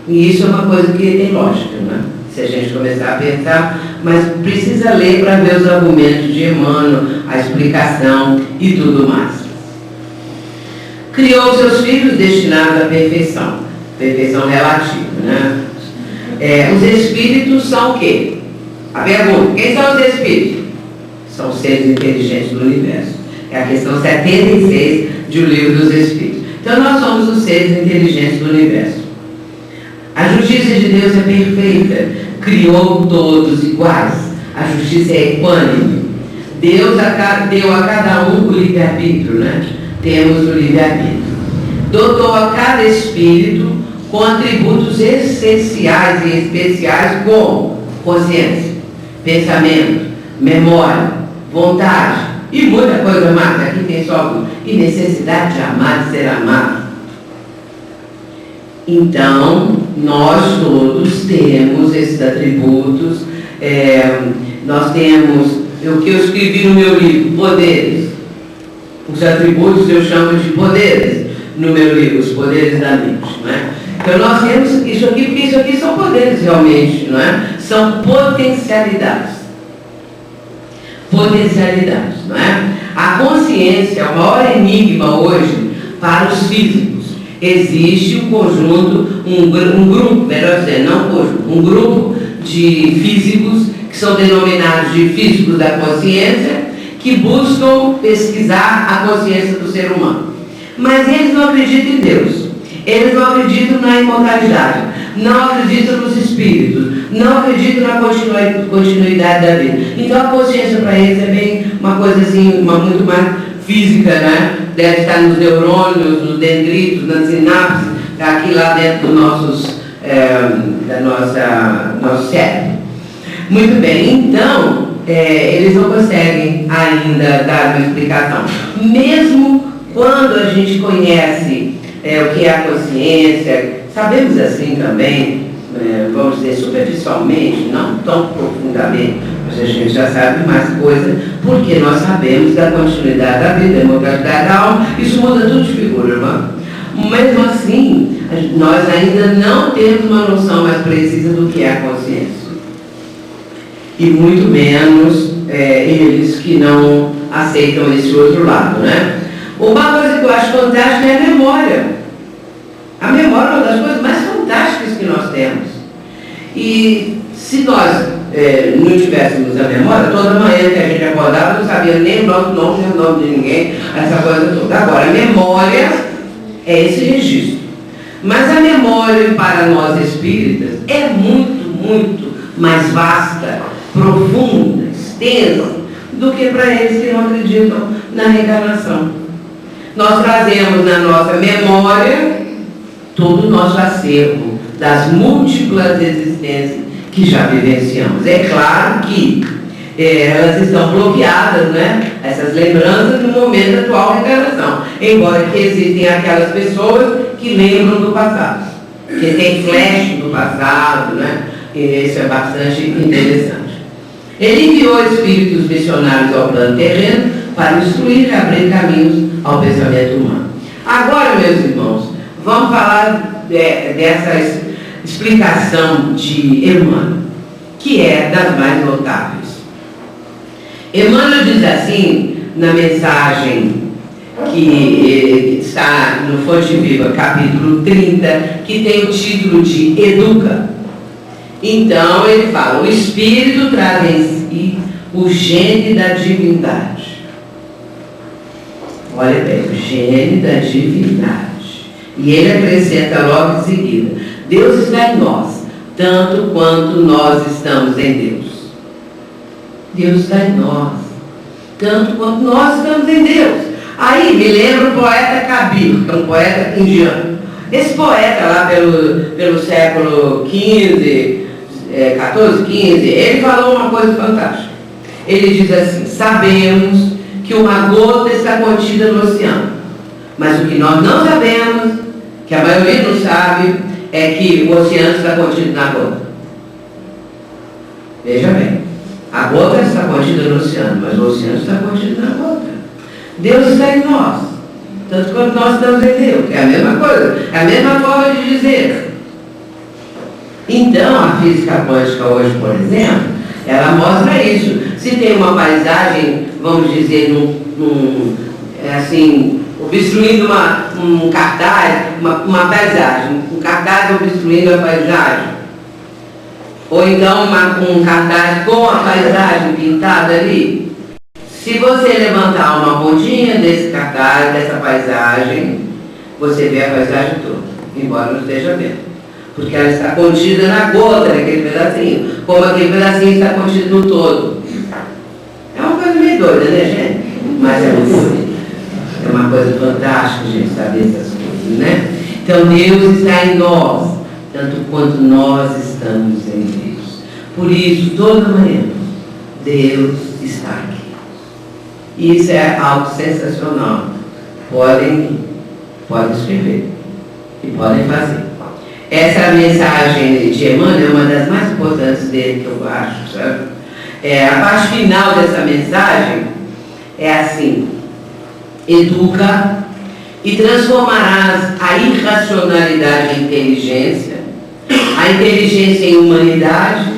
E isso é uma coisa que tem lógica, né? Se a gente começar a pensar, mas precisa ler para ver os argumentos de Emmanuel, a explicação e tudo mais. Criou seus filhos destinados à perfeição relativa, né? Os espíritos são o quê? A pergunta, quem são os espíritos? São os seres inteligentes do universo. É a questão 76 de O Livro dos Espíritos. Então nós somos os seres inteligentes do universo. A justiça de Deus é perfeita, criou todos iguais, a justiça é equânime. Deus deu a cada um o livre-arbítrio, né? Temos o livre-arbítrio. Dotou a cada espírito com atributos essenciais e especiais como consciência, pensamento, memória, vontade e muita coisa mais. Aqui tem só alguns. E necessidade de amar, de ser amado. Então, nós todos temos esses atributos. Nós temos o que eu escrevi no meu livro, poderes. Os atributos eu chamo de poderes no meu livro, os poderes da mente, não é? Então nós temos isso aqui, porque isso aqui são poderes realmente, não é? São potencialidades. Potencialidades, não é? A consciência é o maior enigma hoje para os físicos. Existe um conjunto, um grupo, melhor dizer, não um conjunto, um grupo de físicos que são denominados de físicos da consciência, que buscam pesquisar a consciência do ser humano. Mas eles não acreditam em Deus, eles não acreditam na imortalidade, não acreditam nos espíritos, não acreditam na continuidade da vida. Então a consciência para eles é bem uma coisa assim, muito mais física, né? Deve estar nos neurônios, nos dendritos, nas sinapses, aqui lá dentro do nosso cérebro. Muito bem, então eles não conseguem ainda dar uma explicação. Mesmo quando a gente conhece o que é a consciência, sabemos assim também, vamos dizer, superficialmente, não tão profundamente, mas a gente já sabe mais coisa, porque nós sabemos da continuidade da vida, da imortalidade da alma, isso muda tudo de figura, irmão. Mesmo assim, nós ainda não temos uma noção mais precisa do que é a consciência. e muito menos eles que não aceitam esse outro lado, né? Uma coisa que eu acho fantástica é a memória. A memória é uma das coisas mais fantásticas que nós temos. E se nós não tivéssemos a memória, toda manhã que a gente acordava, não sabia nem o nosso nome, nem o nome de ninguém, essa coisa toda. Agora, a memória é esse registro. Mas a memória para nós espíritas é muito, muito mais vasta, profunda, extensa, do que para eles que não acreditam na reencarnação. Nós trazemos na nossa memória todo o nosso acervo das múltiplas existências que já vivenciamos. É claro que elas estão bloqueadas, né? Essas lembranças no momento da atual reencarnação. Embora que existem aquelas pessoas que lembram do passado, que tem flash do passado, né? E isso é bastante interessante. Ele enviou espíritos missionários ao plano terreno para instruir e abrir caminhos ao pensamento humano. Agora, meus irmãos, vamos falar dessa explicação de Emmanuel, que é das mais notáveis. Emmanuel diz assim, na mensagem que está no Fonte Viva, capítulo 30, que tem o título de Educa. Então ele fala, o Espírito traz em si o gene da divindade. Olha bem, o gene da divindade. E ele acrescenta logo em seguida, Deus está em nós, tanto quanto nós estamos em Deus. Deus está em nós, tanto quanto nós estamos em Deus. Aí me lembra o poeta Kabir, que é um poeta indiano. Esse poeta lá pelo século XV, 14, 15, ele falou uma coisa fantástica. Ele diz assim, sabemos que uma gota está contida no oceano, mas o que nós não sabemos, que a maioria não sabe, é que o oceano está contido na gota. Veja bem, a gota está contida no oceano, mas o oceano está contido na gota. Deus está em nós, tanto quanto nós estamos em Deus. É a mesma coisa, é a mesma forma de dizer. Então, a física quântica hoje, por exemplo, ela mostra isso. Se tem uma paisagem, vamos dizer, obstruindo um cartaz, uma paisagem, um cartaz obstruindo a paisagem, ou então um cartaz com a paisagem pintada ali, se você levantar uma pontinha desse cartaz, dessa paisagem, você vê a paisagem toda, embora não esteja vendo. Porque ela está contida na gota, naquele pedacinho, como aquele pedacinho está contido no todo. É uma coisa meio doida, né, gente? Mas é muito bonito. É uma coisa fantástica, gente, saber essas coisas, né? Então, Deus está em nós, tanto quanto nós estamos em Deus. Por isso, toda manhã, Deus está aqui. Isso é algo sensacional. Podem escrever e podem fazer. Essa mensagem de Emmanuel é uma das mais importantes dele, que eu acho, sabe? A parte final dessa mensagem é assim, educa e transformarás a irracionalidade em inteligência, a inteligência em humanidade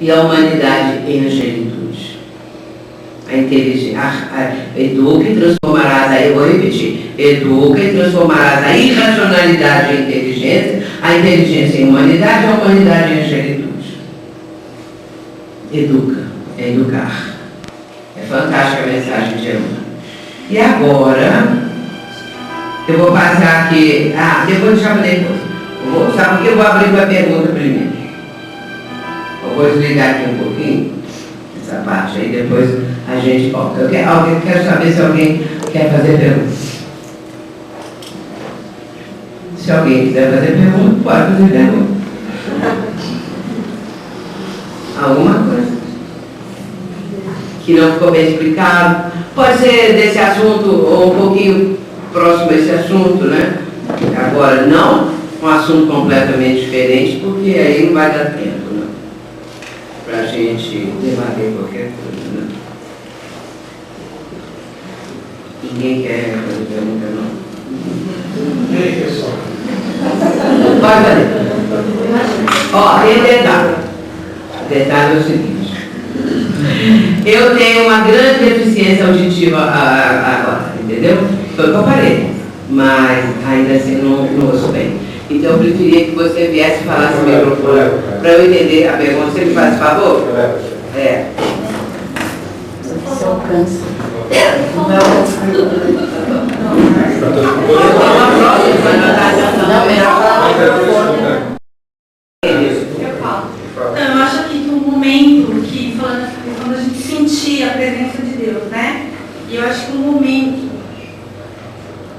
e a humanidade em angelitude. Educa e transformarás, aí eu vou repetir, educa e transformarás a irracionalidade em inteligência, a inteligência em humanidade, a humanidade em angelitude. Educa, é educar. É fantástica a mensagem de Emmanuel. E agora, eu vou passar aqui, depois deixa para depois. Sabe por que eu vou abrir para a pergunta primeiro? Eu vou desligar aqui um pouquinho, essa parte aí, depois a gente volta. Eu quero saber se alguém quer fazer pergunta. Se alguém quiser fazer pergunta, pode fazer pergunta. Alguma coisa que não ficou bem explicado. Pode ser desse assunto ou um pouquinho próximo a esse assunto, né? Agora não um assunto completamente diferente, porque aí não vai dar tempo, né? Para a gente debater qualquer coisa, né? Ninguém quer fazer pergunta, não? E aí, pessoal? Pode fazer. Ó, tem detalhe. O detalhe é o seguinte. Eu tenho uma grande deficiência auditiva agora, entendeu? Foi o que eu falei, mas ainda assim não ouço bem. Então eu preferia que você viesse falar esse microfone para eu entender a pergunta. Você me faz favor? É. Você alcança. Eu acho aqui que um momento que, falando essa questão da gente sentir a presença de Deus, né? E eu acho que um momento,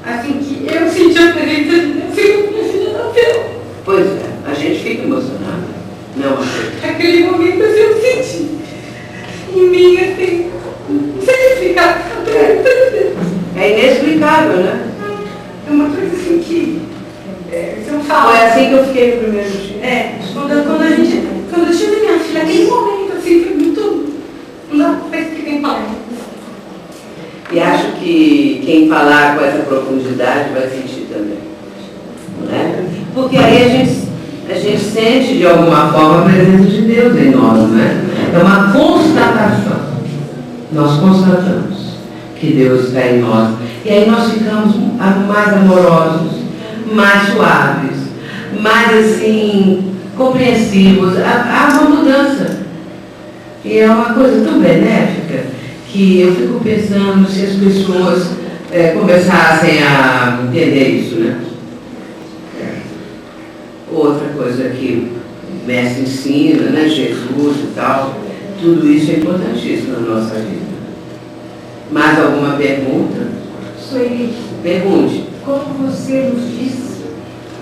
assim, que eu senti a presença de Deus, eu minha filha nasceu. Pois é, a gente fica emocionado. Não, Aquele momento assim, eu senti em mim, assim, não sei explicar, a presença de Deus. é inexplicável, né? É uma coisa assim que, se eu falo. Foi assim que eu fiquei no primeiro dia. Quando eu tive minha filha, aquele momento assim, foi muito. Não dá pra explicar em palavras. E acho que quem falar com essa profundidade vai sentir também. Não é? Porque aí a gente sente de alguma forma a presença de Deus em nós, não é? É uma constatação. Nós constatamos que Deus está em nós. E aí nós ficamos mais amorosos, mais suaves, mais assim, compreensivos. Há uma mudança. E é uma coisa tão benéfica que eu fico pensando se as pessoas começassem a entender isso, né? Outra coisa que o mestre ensina, né? Jesus e tal, tudo isso é importantíssimo na nossa vida. Mais alguma pergunta? Sueli, Pergunte. como você nos diz?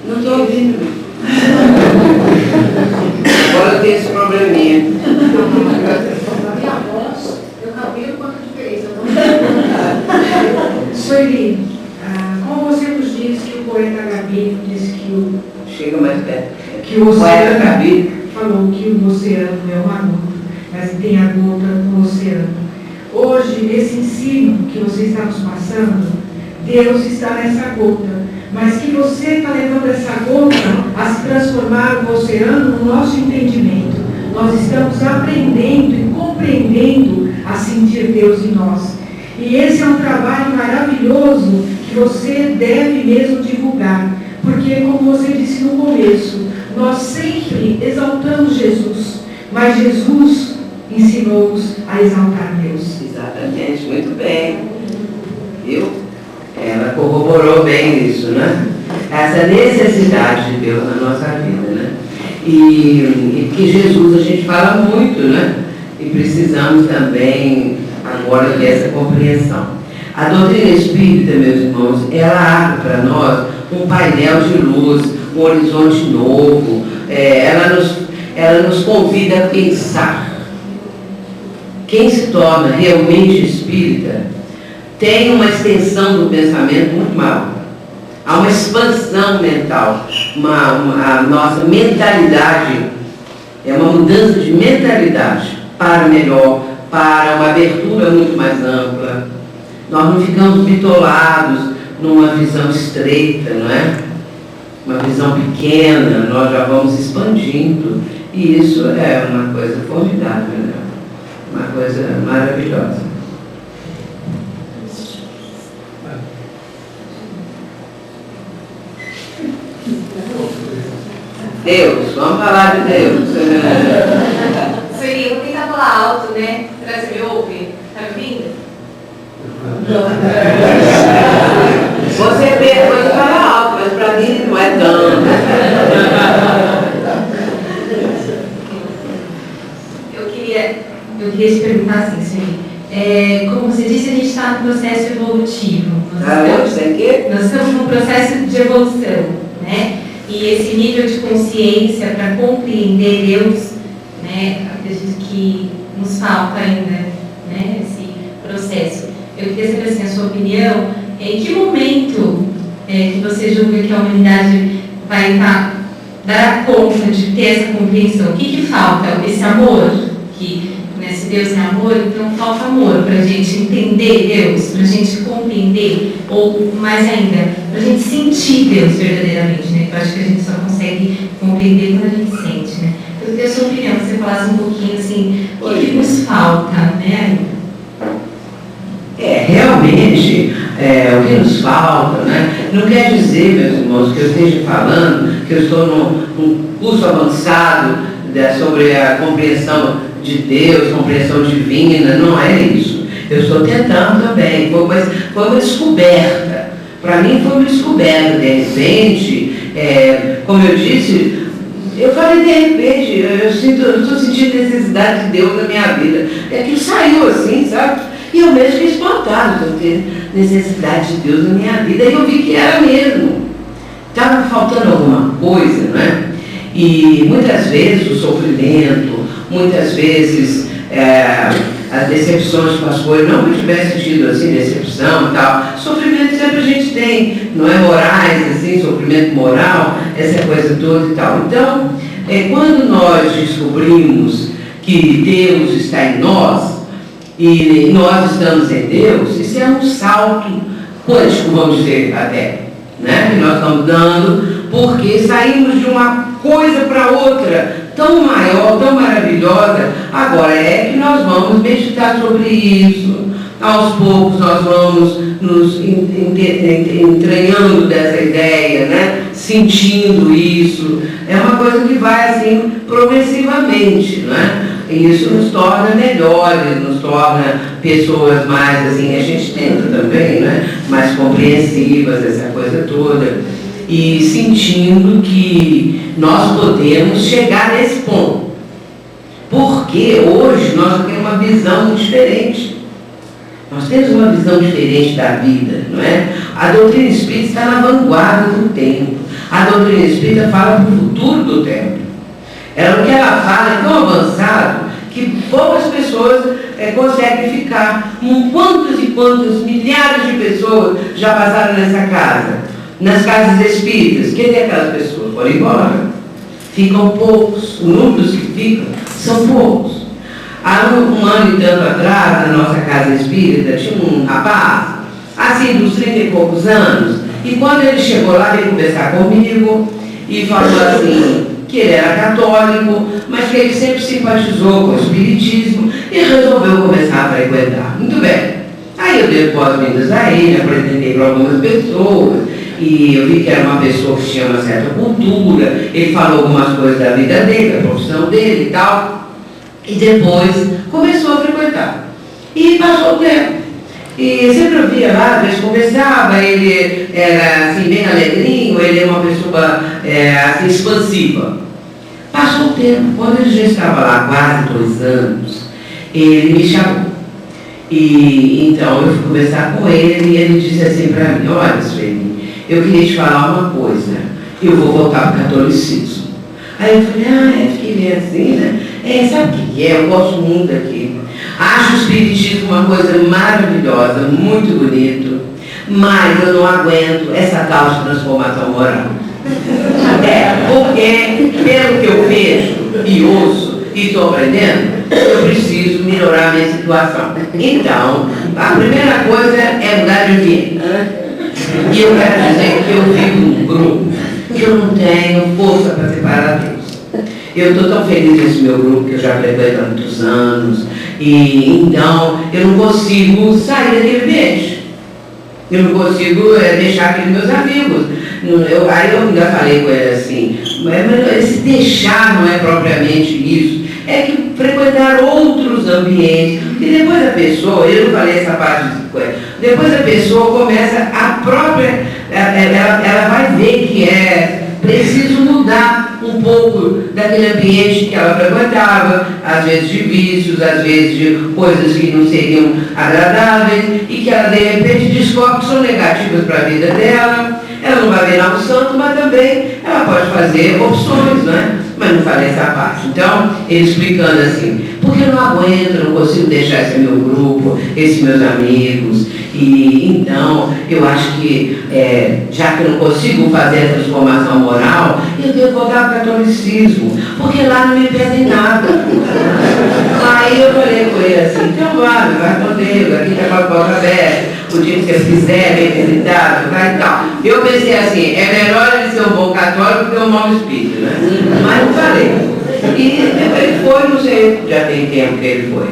Não estou ouvindo. Agora eu tenho esse probleminha. A minha voz, meu cabelo, quanta diferença. Sueli, como você nos diz que o poeta Gabi disse Chega mais perto. que o Poeta oceano Gabi. falou que o oceano é uma gota, mas tem a gota no oceano. Hoje, nesse ensino que você está nos passando, Deus está nessa gota, mas que você está levando essa gota a se transformar no oceano no nosso entendimento. Nós estamos aprendendo e compreendendo a sentir Deus em nós. E esse é um trabalho maravilhoso que você deve mesmo divulgar, porque, como você disse no começo, nós sempre exaltamos Jesus, mas Jesus ensinou-nos a exaltar Deus. Exatamente, muito bem. Viu? Ela corroborou bem isso, né? Essa necessidade de Deus na nossa vida, né? E que Jesus a gente fala muito, né? E precisamos também agora dessa compreensão. A doutrina espírita, meus irmãos, ela abre para nós um painel de luz, um horizonte novo. Ela nos convida a pensar. Quem se torna realmente espírita tem uma extensão do pensamento muito maior. Há uma expansão mental. A nossa mentalidade é uma mudança de mentalidade para melhor, para uma abertura muito mais ampla. Nós não ficamos bitolados numa visão estreita, não é? Uma visão pequena, nós já vamos expandindo. E isso é uma coisa formidável, né? Uma coisa maravilhosa. Deus, vamos falar de Deus. Sueli, eu vou tentar falar alto, né? Será que você me ouve? Tá me ouvindo? Você pode falar alto, mas para mim não é tanto. Eu queria te perguntar assim, Sueli. Como você disse, a gente está no processo evolutivo. Nós estamos num processo de evolução, né? E esse nível de consciência para compreender Deus, né? Acredito que nos falta ainda, né? Esse processo. Eu queria saber assim, a sua opinião. Em que momento que você julga que a humanidade vai dar conta de ter essa compreensão? O que falta? Esse amor que se Deus é amor, então falta amor para a gente entender Deus, para a gente compreender, ou mais ainda, para a gente sentir Deus verdadeiramente, né? Eu acho que a gente só consegue compreender quando a gente sente, né? Eu queria a sua opinião, que você falasse um pouquinho assim, o que nos falta, né? Realmente, o que nos falta, né? Não quer dizer, meus irmãos, que eu esteja falando que eu estou num curso avançado sobre a compreensão de Deus, compreensão divina, não é isso. Eu estou tentando também, foi uma descoberta. Para mim foi uma descoberta, de repente, como eu disse, eu falei de repente, eu estou sentindo necessidade de Deus na minha vida. Aquilo saiu assim, sabe? E eu mesmo fiquei espantado de ter necessidade de Deus na minha vida. E eu vi que era mesmo. Estava faltando alguma coisa, né? E muitas vezes o sofrimento, muitas vezes as decepções com as coisas, não que eu tivesse tido assim, decepção e tal. Sofrimento sempre a gente tem, não é? Morais, assim, sofrimento moral, essa coisa toda e tal. Então, quando nós descobrimos que Deus está em nós, e nós estamos em Deus, isso é um salto quântico, vamos dizer, até, né? Que nós estamos dando, porque saímos de uma coisa para outra, tão maior, tão maravilhosa. Agora é que nós vamos meditar sobre isso. Aos poucos nós vamos nos entranhando dessa ideia, né? Sentindo isso. É uma coisa que vai assim progressivamente, né? E isso nos torna melhores, nos torna pessoas mais, assim, a gente tenta também, né? Mais compreensivas, essa coisa toda. E sentindo que nós podemos chegar nesse ponto. Porque hoje nós temos uma visão diferente. Nós temos uma visão diferente da vida, não é? A doutrina espírita está na vanguarda do tempo. A doutrina espírita fala para o futuro do tempo. O que ela fala é tão avançado que poucas pessoas conseguem ficar. Quantos e quantos milhares de pessoas já passaram nessa casa? Nas casas espíritas, cadê aquelas pessoas? Foram embora. Ficam poucos. Os números que ficam são poucos. Há um ano e tanto atrás, na nossa casa espírita, tinha um rapaz, assim, dos 30 e poucos anos, e quando ele chegou lá, veio conversar comigo e falou assim, que ele era católico, mas que ele sempre simpatizou com o espiritismo e resolveu começar a frequentar. Muito bem. Aí eu dei boas-vindas a ele, apresentei para algumas pessoas, e eu vi que era uma pessoa que tinha uma certa cultura, ele falou algumas coisas da vida dele, da profissão dele e tal, e depois começou a frequentar. E passou o tempo. E sempre eu via lá, às vezes conversava, ele era assim, bem alegrinho, ele era uma pessoa assim, expansiva. Passou o tempo, quando ele já estava lá quase 2 anos, ele me chamou. E então eu fui conversar com ele e ele disse assim para mim, olha, Sueli, eu queria te falar uma coisa, eu vou voltar para o catolicismo. Aí eu falei, fiquei meio assim, né? Sabe o que é? Eu gosto muito daquilo. Acho o espiritismo uma coisa maravilhosa, muito bonito, mas eu não aguento essa tal de transformação moral. Porque, pelo que eu vejo e ouço e estou aprendendo, eu preciso melhorar a minha situação. Então, a primeira coisa é mudar de ambiente. E eu quero dizer que eu vivo num grupo que eu não tenho força para separar Deus. Eu estou tão feliz nesse meu grupo que eu já frequento há muitos anos, e então eu não consigo sair daquele ambiente. Eu não consigo deixar aqueles meus amigos. Aí eu ainda falei com ele assim, mas esse deixar não é propriamente isso, é que frequentar outros ambientes, e depois a pessoa, eu não falei essa parte de coisa, depois a pessoa começa a própria, ela vai ver que é preciso mudar um pouco daquele ambiente que ela frequentava, às vezes de vícios, às vezes de coisas que não seriam agradáveis e que ela de repente descobre que são negativas para a vida dela. Ela não vai virar um santo, mas também ela pode fazer opções, né? Mas não falei essa parte. Então, ele explicando assim, porque eu não aguento, eu não consigo deixar esse meu grupo, esses meus amigos. E então, eu acho que, já que eu não consigo fazer a transformação moral, eu tenho que voltar para o catolicismo, porque lá não me pedem nada. Aí eu falei com ele assim, então vai comigo, aqui está com a porta aberta. O dia que você fizer, bem visitado, vai e tal. Eu pensei assim, é melhor ele ser um bom católico que um mau espírito, né? Mas não falei. E ele foi, não sei, já tem tempo que ele foi.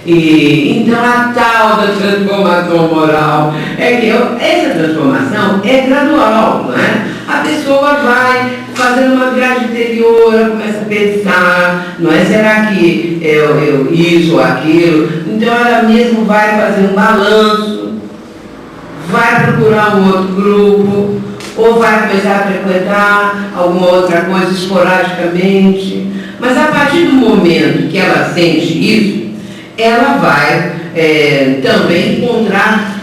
E, então a tal da transformação moral é que essa transformação é gradual, não é? A pessoa vai fazendo uma viagem interior, começa a pensar, não é? Será que eu isso ou aquilo? Então ela mesmo vai fazer um balanço, vai procurar um outro grupo, ou vai começar a frequentar alguma outra coisa esporadicamente. Mas a partir do momento que ela sente isso, ela vai também encontrar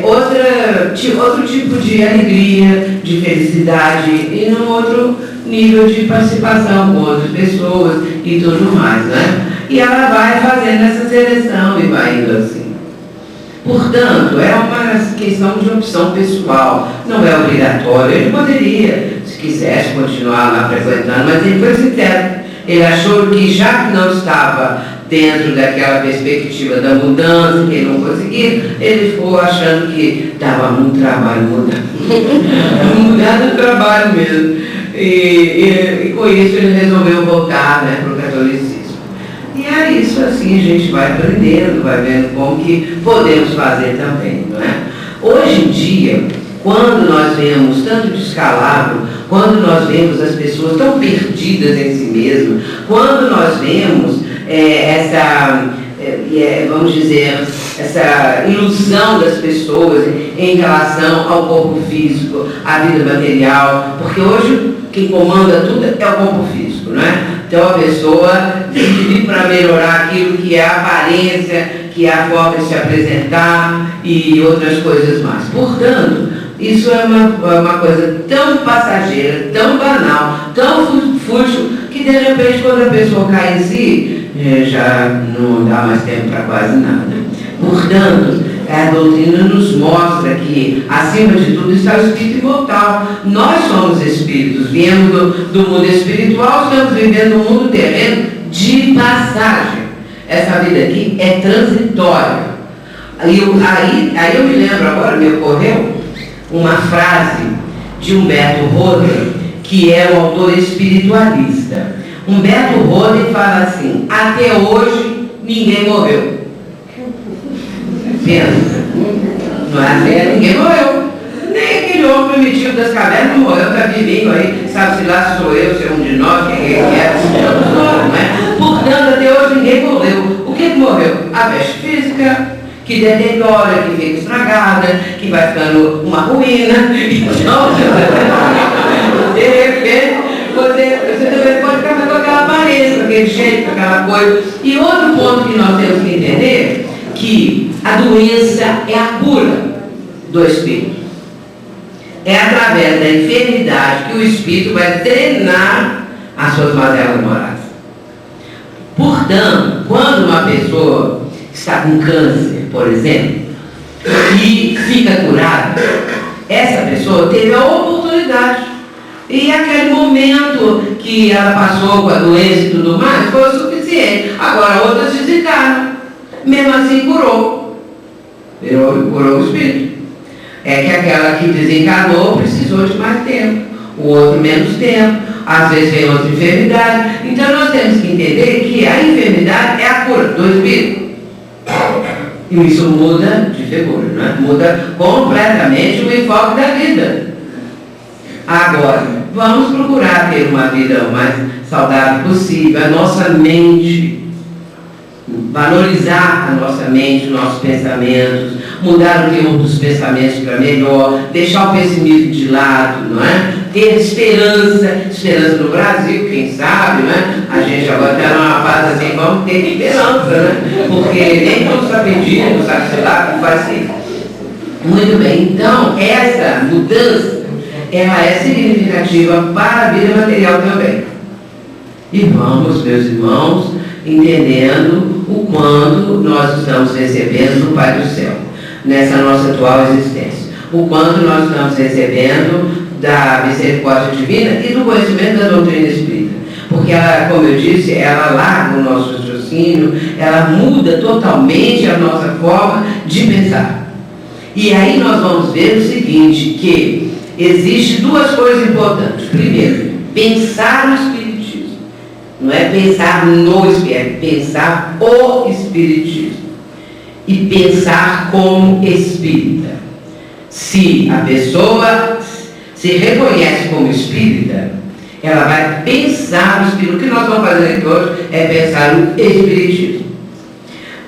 outro tipo de alegria, de felicidade e num outro nível de participação com outras pessoas e tudo mais, né? E ela vai fazendo essa seleção e vai indo assim. Portanto, é uma questão de opção pessoal, não é obrigatório. Ele poderia, se quisesse, continuar lá frequentando, mas ele foi sincero. Ele achou que, já que não estava dentro daquela perspectiva da mudança, que ele não conseguia, ele ficou achando que dava muito trabalho mudar. Mudar do trabalho mesmo. E com isso ele resolveu voltar, né, para o catolicismo. E é isso, assim, a gente vai aprendendo, vai vendo como que podemos fazer também, não é? Hoje em dia, quando nós vemos tanto descalabro, quando nós vemos as pessoas tão perdidas em si mesmas, quando nós vemos vamos dizer, essa ilusão das pessoas em relação ao corpo físico, à vida material, porque hoje quem comanda tudo é o corpo físico, não é? Então a pessoa tem que vir para melhorar aquilo que é a aparência, que é a forma de se apresentar e outras coisas mais. Portanto, isso é uma coisa tão passageira, tão banal, tão fútil, que de repente quando a pessoa cai em si, já não dá mais tempo para quase nada. Portanto, a doutrina nos mostra que, acima de tudo, está o espírito imortal. Nós somos espíritos, viemos do mundo espiritual, estamos vivendo no mundo terreno de passagem. Essa vida aqui é transitória. Aí eu me lembro agora, me ocorreu uma frase de Humberto Roden, que é um autor espiritualista. Humberto Roden fala assim: até hoje ninguém morreu. Pensa, não é assim? Ninguém morreu. Nem aquele homem primitivo das cavernas morreu, está vivinho aí, sabe-se lá se sou eu, se é um de nós, quem é, não é? Portanto, até hoje ninguém morreu. O que morreu? A veste física, que deteriora, que fica estragada, que vai ficando uma ruína. Então, de repente, você também pode ficar com aquela aparência, com aquele jeito, com aquela coisa. E outro ponto que nós temos que entender, que a doença é a cura do espírito. É através da enfermidade que o espírito vai drenar as suas mazelas morais. Portanto, quando uma pessoa está com câncer, por exemplo, e fica curada, essa pessoa teve a oportunidade. E aquele momento que ela passou com a doença e tudo mais foi o suficiente. Agora outras desencarnam. Mesmo assim curou. Curou o espírito. É que aquela que desencarnou precisou de mais tempo. O outro menos tempo. Às vezes vem outra enfermidade. Então nós temos que entender que a enfermidade é a cura do espírito. E isso muda de figura, não é? Muda completamente o enfoque da vida. Agora, vamos procurar ter uma vida o mais saudável possível, a nossa mente, valorizar a nossa mente, nossos pensamentos, mudar o teor dos pensamentos para melhor, deixar o pessimismo de lado, não é? Ter esperança no Brasil, quem sabe, né? A gente agora está numa fase assim, vamos ter esperança, né? Porque nem todos está pedindo, sabe, sei lá, como faz assim. Muito bem, então essa mudança, ela é significativa para a vida material também. E vamos, meus irmãos, entendendo o quanto nós estamos recebendo do Pai do Céu, nessa nossa atual existência. O quanto nós estamos recebendo da misericórdia divina e do conhecimento da doutrina espírita. Porque ela, como eu disse, ela larga o nosso raciocínio, ela muda totalmente a nossa forma de pensar. E aí nós vamos ver o seguinte, que existe duas coisas importantes. Primeiro, pensar no espiritismo. Não é pensar no Espírito, é pensar o Espiritismo. E pensar como espírita. Se a pessoa se reconhece como espírita, ela vai pensar no Espírito. O que nós vamos fazer aqui hoje é pensar no Espiritismo.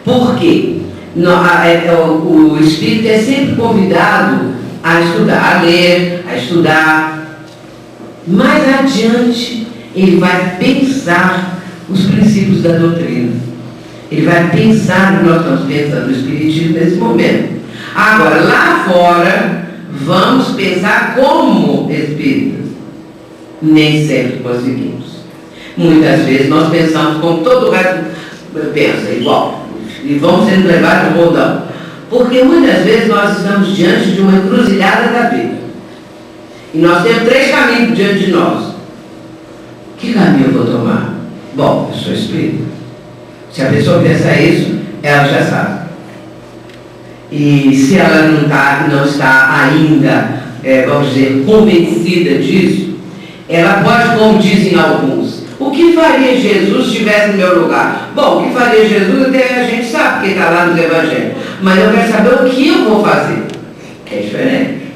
Por quê? O espírito é sempre convidado a estudar, a ler, a estudar. Mais adiante, ele vai pensar os princípios da doutrina. Ele vai pensar no que nós estamos pensando no Espiritismo nesse momento. Agora, lá fora, vamos pensar como espíritas. Nem sempre conseguimos. Muitas vezes nós pensamos como todo o resto pensa, igual. E vamos sendo levados ao roldão. Porque muitas vezes nós estamos diante de uma encruzilhada da vida. E nós temos 3 caminhos diante de nós. Que caminho eu vou tomar? Bom, eu sou espírita. Se a pessoa pensa isso, ela já sabe. E se ela não está ainda, vamos dizer, convencida disso, ela pode, como dizem alguns, o que faria Jesus se estivesse no meu lugar? Bom, o que faria Jesus até a gente sabe, porque está lá nos Evangelhos. Mas eu quero saber o que eu vou fazer. É diferente.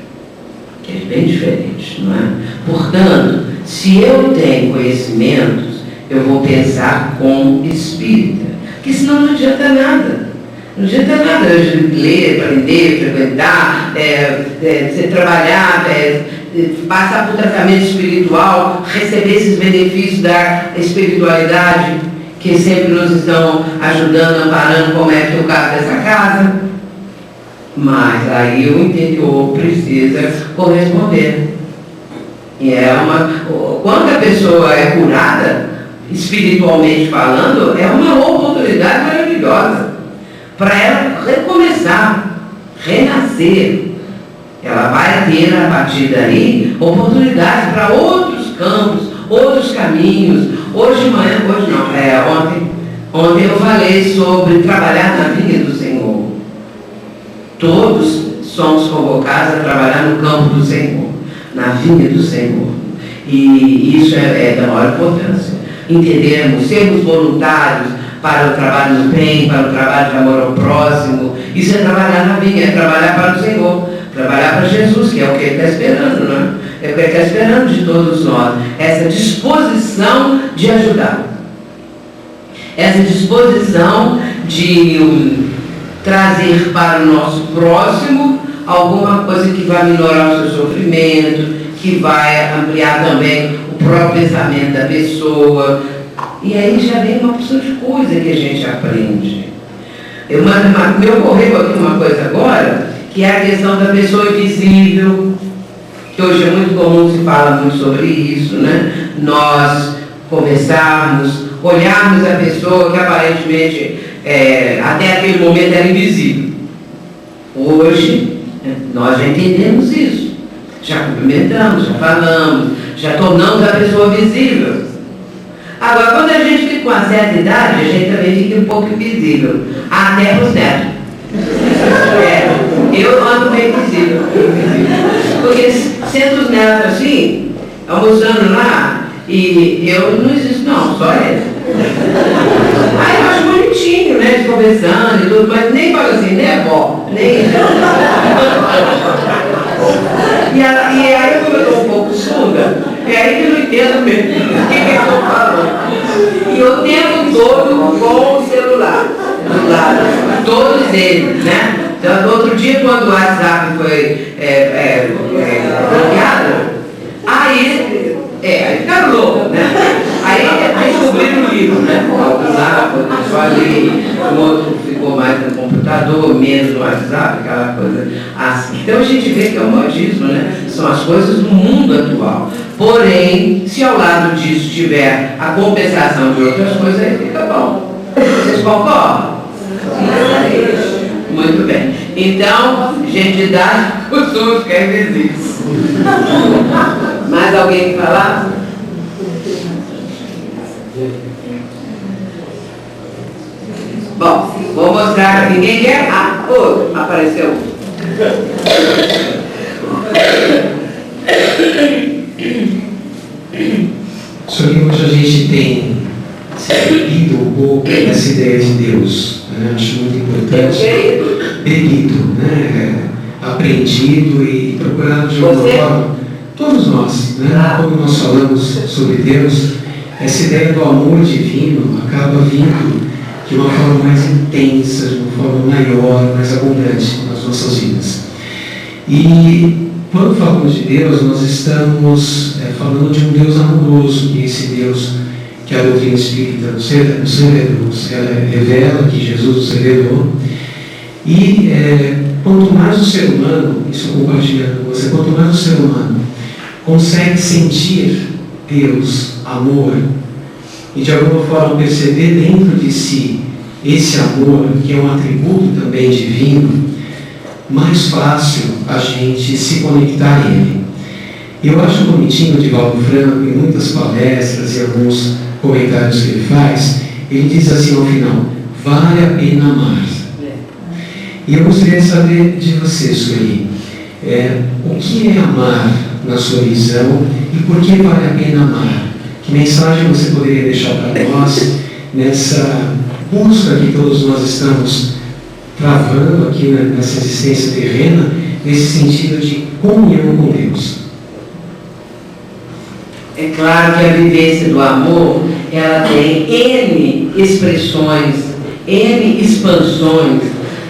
É bem diferente, não é? Portanto, se eu tenho conhecimentos, eu vou pensar como espírita. Porque senão não adianta nada. Não adianta nada ler, aprender, frequentar, você trabalhar, passar por tratamento espiritual, receber esses benefícios da espiritualidade, que sempre nos estão ajudando, amparando, como é que é o caso dessa casa. Mas aí o interior precisa corresponder. E quando a pessoa é curada, espiritualmente falando, é uma oportunidade maravilhosa para ela recomeçar, renascer. Ela vai ter, a partir daí, oportunidades para outros campos, outros caminhos. Hoje ontem eu falei sobre trabalhar na vinha do Senhor. Todos somos convocados a trabalhar no campo do Senhor, na vinha do Senhor. E isso é da maior importância. Entendermos, sermos voluntários para o trabalho do bem, para o trabalho de amor ao próximo. Isso é trabalhar na vinha, é trabalhar para o Senhor, trabalhar para Jesus, que é o que Ele está esperando, não é? É o que Ele está esperando de todos nós. Essa disposição de ajudar. Essa disposição de trazer para o nosso próximo alguma coisa que vai minorar o seu sofrimento, que vai ampliar também o próprio pensamento da pessoa. E aí já vem uma porção de coisa que a gente aprende. Me ocorreu aqui uma coisa agora, que é a questão da pessoa invisível, que hoje é muito comum, se fala muito sobre isso, né? Nós conversarmos, olharmos a pessoa que aparentemente, até aquele momento era invisível. Hoje, nós já entendemos isso. Já cumprimentamos, já falamos, já tornamos a pessoa visível. Agora, quando a gente fica com uma certa idade, a gente também fica um pouco invisível. Até para os netos. Eu ando meio invisível. Porque sendo os netos assim, almoçando lá, e eu não existo não, só ele. Aí eu acho bonitinho, né, eles conversando e tudo, mas nem fala assim, né, vó? Nem. E aí como eu estou um pouco surda, é aí que eu não entendo mesmo o que eu estou falando. E o tempo todo com o celular do lado, todos eles, né? Então, outro dia, quando o WhatsApp foi bloqueado, aí ficaram loucos, né? Aí descobriram o livro, né? O WhatsApp, deixou ali, o outro ficou mais no computador, menos no WhatsApp, aquela coisa assim. Então a gente vê que é o modismo, né? São as coisas do mundo atual. Porém, se ao lado disso tiver a compensação de outras coisas, aí fica bom. Vocês concordam? Muito bem. Então, gente de idade, costuma ficar invisíveis. Mais alguém que falar? Bom, vou mostrar. Ninguém quer? Ah, outro. Apareceu. Só que hoje a gente tem lido um pouco essa ideia de Deus. Né? Acho muito importante. Bebido, né? Aprendido e procurado de alguma forma. Todos nós, né? Quando nós falamos sobre Deus, essa ideia do amor divino acaba vindo de uma forma mais intensa, de uma forma maior, mais abundante nas nossas vidas. E quando falamos de Deus, nós estamos falando de um Deus amoroso, que é esse Deus que a doutrina espírita nos revela, que Jesus nos revelou. E quanto mais o ser humano, isso eu compartilho com você, quanto mais o ser humano consegue sentir Deus, amor, e de alguma forma perceber dentro de si esse amor, que é um atributo também divino, mais fácil a gente se conectar a Ele. Eu acho bonitinho de Divaldo Franco, em muitas palestras e alguns comentários que ele faz, ele diz assim ao final: vale a pena amar. E eu gostaria de saber de você, Sueli, o que é amar na sua visão e por que vale a pena amar? Que mensagem você poderia deixar para nós nessa busca que todos nós estamos travando aqui nessa existência terrena, nesse sentido de comunhão com Deus? É claro que a vivência do amor, ela tem N expressões, N expansões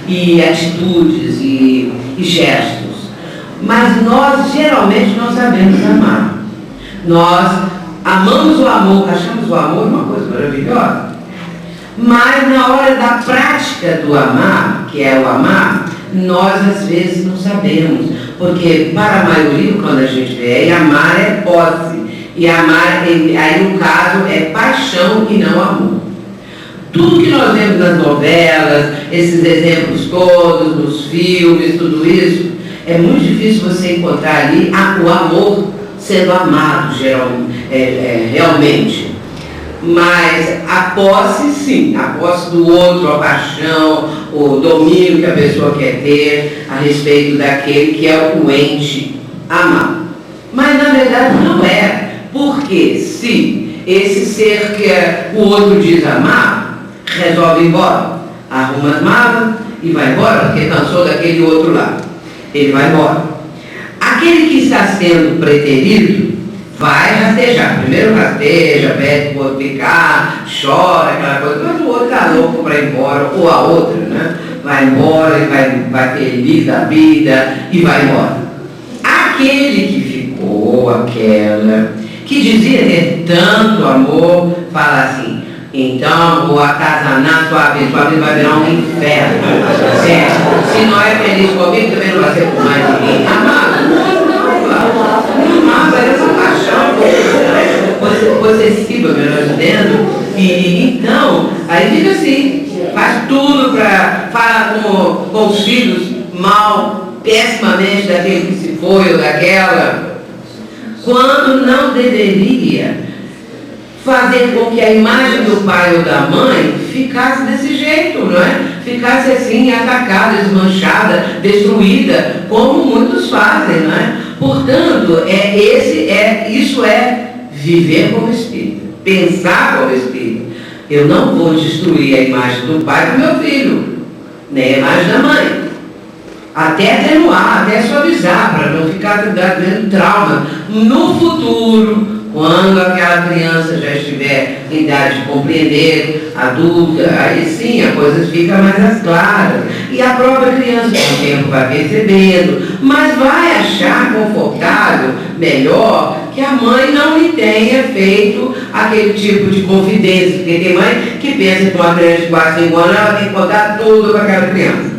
e atitudes e gestos. Mas nós geralmente não sabemos amar. Nós amamos o amor, achamos o amor uma coisa maravilhosa, mas na hora da prática do amar, que é o amar, nós às vezes não sabemos, porque para a maioria, quando a gente vê, amar é posse, e amar, aí no caso, é paixão e não amor. Tudo que nós vemos nas novelas, esses exemplos todos, nos filmes, tudo isso, é muito difícil você encontrar ali o amor sendo amado realmente. Mas a posse, sim, a posse do outro, a paixão, o domínio que a pessoa quer ter a respeito daquele que é o ente amado. Mas na verdade não é, porque se esse ser que o outro diz amar, resolve ir embora, arruma as malas e vai embora, porque cansou daquele outro lá, ele vai embora. Aquele que está sendo preterido vai rastejar. Primeiro rasteja, pede para o outro ficar, chora, aquela coisa, mas o outro está louco para ir embora, ou a outra, né? Vai embora e vai feliz da vida e vai embora. Aquele que ficou, aquela que dizia ter tanto amor, fala assim: então vou atazanar sua vida vai virar um inferno. Se não é feliz comigo, também não vai ser com mais ninguém. Amado, não amava essa paixão possessiva, melhor dizendo. E então, aí fica assim, faz tudo para falar com os filhos mal, pessimamente daquele que se foi ou daquela, quando não deveria fazer com que a imagem do pai ou da mãe ficasse desse jeito, não é? Ficasse assim, atacada, desmanchada, destruída, como muitos fazem, não é? Portanto, isso é viver como espírito, pensar como espírito. Eu não vou destruir a imagem do pai do meu filho, nem a imagem da mãe. Até atenuar, até suavizar, para não ficar dando trauma. No futuro, quando aquela criança já estiver em idade de compreender, adulta, aí sim a coisa fica mais clara. E a própria criança, com o tempo, vai percebendo, mas vai achar confortável, melhor, que a mãe não lhe tenha feito aquele tipo de confidência. Porque tem mãe que pensa que uma criança de 4, 5 anos, ela tem que contar tudo para aquela criança.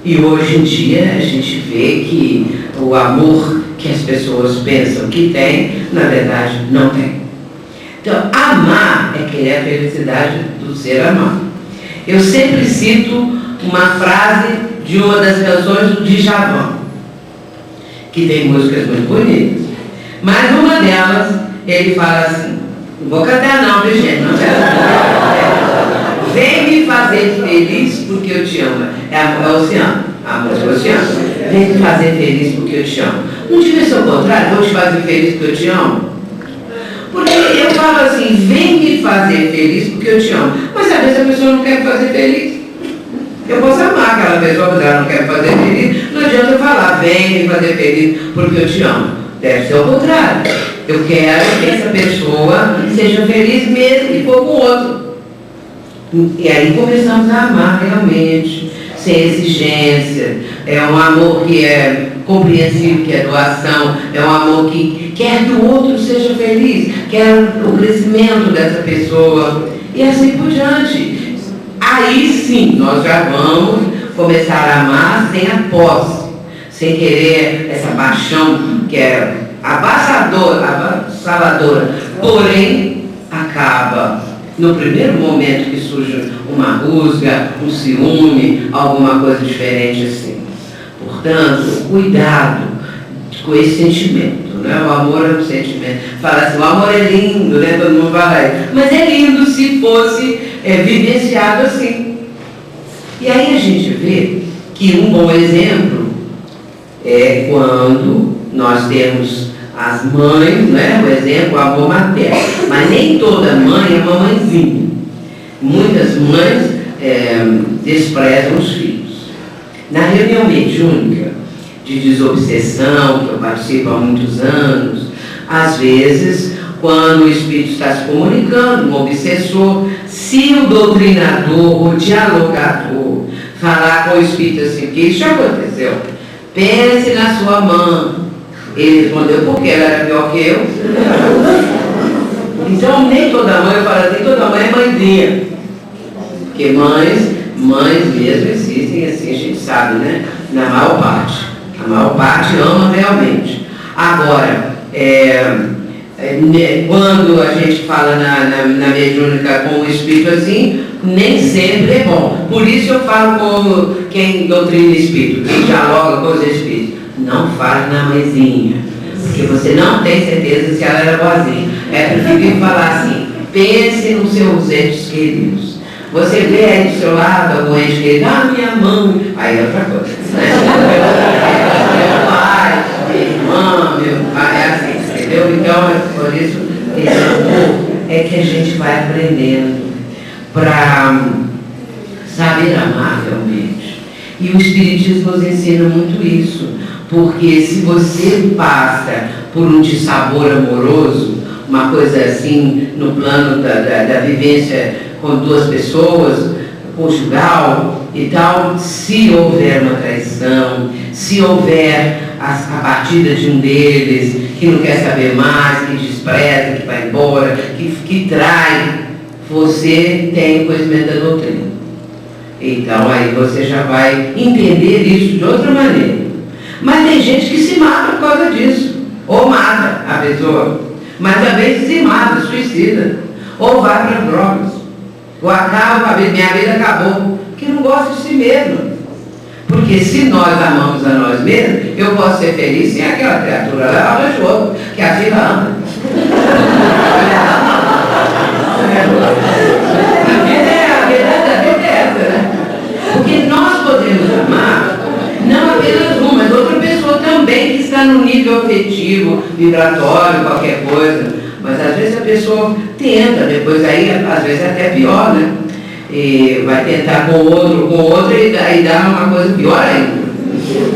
E hoje em dia a gente vê que o amor que as pessoas pensam que tem, na verdade não tem. Então, amar é querer a felicidade do ser amado. Eu sempre cito uma frase de uma das canções do Djavan, que tem músicas muito bonitas. Mas uma delas, ele fala assim, não vou cantar não, viu gente? Não quero. Vem me fazer feliz porque eu te amo. É o oceano, a música é o oceano. Vem me fazer feliz porque eu te amo. Não devia ser o contrário, vou te fazer feliz porque eu te amo? Porque eu falo assim, vem me fazer feliz porque eu te amo. Mas às vezes a pessoa não quer me fazer feliz. Eu posso amar aquela pessoa, mas ela não quer me fazer feliz. Não adianta eu falar, vem me fazer feliz porque eu te amo. Deve ser o contrário. Eu quero que essa pessoa seja feliz mesmo que for com o outro. E aí começamos a amar realmente, sem exigência. É um amor que é compreensível, que é doação. É um amor que quer que o outro seja feliz, quer o crescimento dessa pessoa. E assim por diante. Aí sim, nós já vamos começar a amar sem a posse, sem querer essa paixão que é avassaladora, porém acaba no primeiro momento que surge uma rusga, um ciúme, alguma coisa diferente assim. Portanto, cuidado com esse sentimento, né? O amor é um sentimento. Fala assim, o amor é lindo, né? Todo mundo fala isso. Mas é lindo se fosse vivenciado assim. E aí a gente vê que um bom exemplo é quando nós temos as mães, né? O exemplo, o amor materno. Mas nem toda mãe é uma mãezinha. Muitas mães desprezam os filhos. Na reunião mediúnica de desobsessão, que eu participo há muitos anos, às vezes, quando o espírito está se comunicando, um obsessor, se o doutrinador, o dialogador, falar com o espírito assim, porque isso já aconteceu, pense na sua mãe. Ele respondeu, porque ela era pior que eu. Então, nem toda mãe, eu falo assim, toda mãe é mãezinha. Porque mães mesmo existem, assim, a gente sabe, né? Na maior parte. A maior parte ama realmente. Agora, quando a gente fala na mediúnica com o espírito assim, nem sempre é bom. Por isso eu falo com quem doutrina espírito, quem dialoga com os espíritos. Não fale na mãezinha, porque você não tem certeza se ela era boazinha. É preferível falar assim, pense nos seus entes queridos. Você vê aí do seu lado algum ente querido, minha mãe, aí é outra coisa. Meu pai, minha irmã, meu pai, é assim, entendeu? Então, por isso, esse amor é que a gente vai aprendendo para saber amar realmente. E o Espiritismo nos ensina muito isso. Porque se você passa por um dissabor amoroso, uma coisa assim, no plano da vivência com duas pessoas, conjugal e tal, se houver uma traição, se houver a partida de um deles, que não quer saber mais, que despreza, que vai embora, que trai, você tem o conhecimento da doutrina. Então aí você já vai entender isso de outra maneira. Mas tem gente que se mata por causa disso. Ou mata a pessoa, mas também se mata, suicida. Ou vai para drogas. Ou acaba, minha vida acabou. Porque não gosta de si mesmo. Porque se nós amamos a nós mesmos, eu posso ser feliz sem aquela criatura lá, olha o outro, que a vida ama. A vida é essa, né? Porque nós podemos amar não apenas uma, mas outra pessoa também que está no nível afetivo, vibratório, qualquer coisa. Mas às vezes a pessoa tenta, depois aí, às vezes é até pior, né? E vai tentar com outro e aí dá uma coisa pior ainda.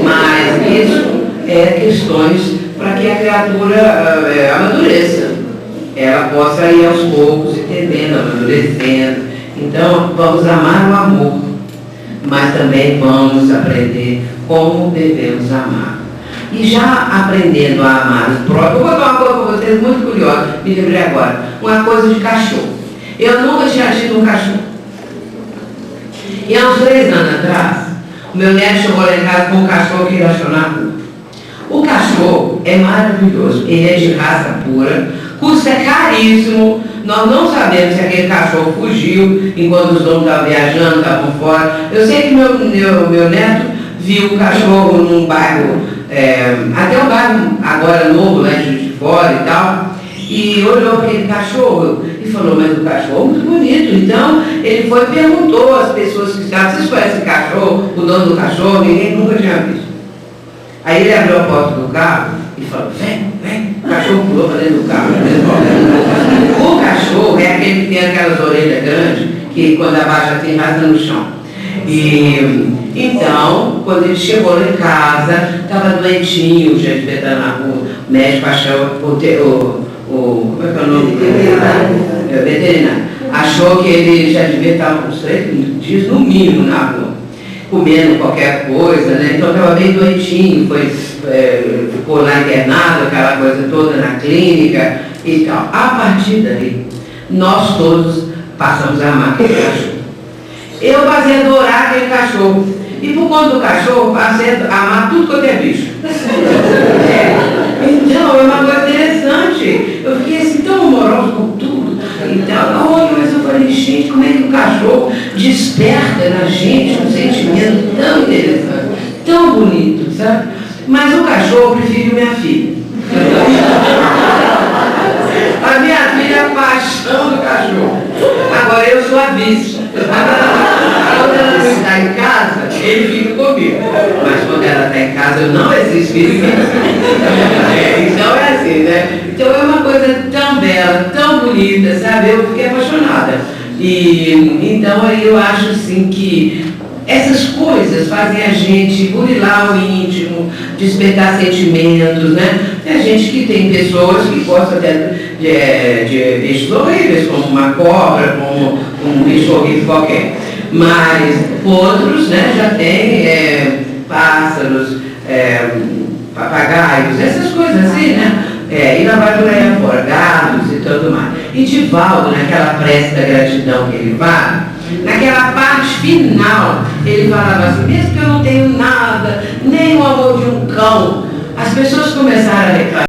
Mas isso é questões para que a criatura amadureça. Ela possa ir aos poucos entendendo, amadurecendo. Então, vamos amar o amor, mas também vamos aprender como devemos amar. E já aprendendo a amar os próprios, vou contar uma coisa para vocês muito curiosa, me lembrei agora, uma coisa de cachorro. Eu nunca tinha tido um cachorro. E há uns 3 anos atrás, o meu neto chegou lá em casa com um cachorro que ia acionar tudo. O cachorro é maravilhoso, ele é de raça pura, custa caríssimo. Nós não sabemos se aquele cachorro fugiu enquanto os donos estavam viajando, estavam fora. Eu sei que meu neto viu o cachorro num bairro, até um bairro agora novo, né, de fora e tal, e olhou aquele cachorro e falou, mas o cachorro é muito bonito. Então ele foi e perguntou às pessoas que estavam, vocês conhecem esse cachorro, o dono do cachorro? Ninguém nunca tinha visto. Aí ele abriu a porta do carro e falou, vem, o cachorro pulou para dentro do carro. O cachorro é aquele que tem aquelas orelhas grandes, que quando abaixa tem rasga no chão. E então, quando ele chegou lá em casa, estava doentinho, já devia estar na rua, o médico achou, como é que é o nome dele? Veterinário. Achou que ele já devia estar uns 3 dias no mínimo na rua, comendo qualquer coisa, né? Então estava bem doentinho, ficou lá internado, aquela coisa toda na clínica e tal. A partir daí, nós todos passamos a amar aquele cachorro. Eu passei a adorar aquele cachorro. E por conta do cachorro, passei a amar tudo quanto é bicho. Então, é uma coisa interessante. Eu fiquei assim tão amoroso com tudo. Então, olha, mas eu falei, gente, como é que o cachorro desperta na gente um sentimento tão interessante, tão bonito, sabe? Mas o cachorro prefere minha filha. A minha filha é a paixão do cachorro. Agora eu sou a vice. Quando ela não está em casa, ele fica comigo. Mas quando ela está em casa, eu não existo vice. Então é assim, né? Então é uma coisa tão bela, tão bonita, sabe? Eu fiquei apaixonada. E então aí eu acho assim que essas coisas fazem a gente burilar o íntimo, despertar sentimentos, né? Tem gente que tem pessoas que gostam de bichos horríveis, como uma cobra, como um bicho horrível qualquer. Mas outros, né, já tem pássaros, papagaios, essas coisas assim, né? E lá vai por aí fora, gatos e tudo mais. E Divaldo, naquela prece da gratidão que ele fala, naquela parte final, ele falava assim, mesmo que eu não tenho nada, nem o amor de um cão, as pessoas começaram a reclamar.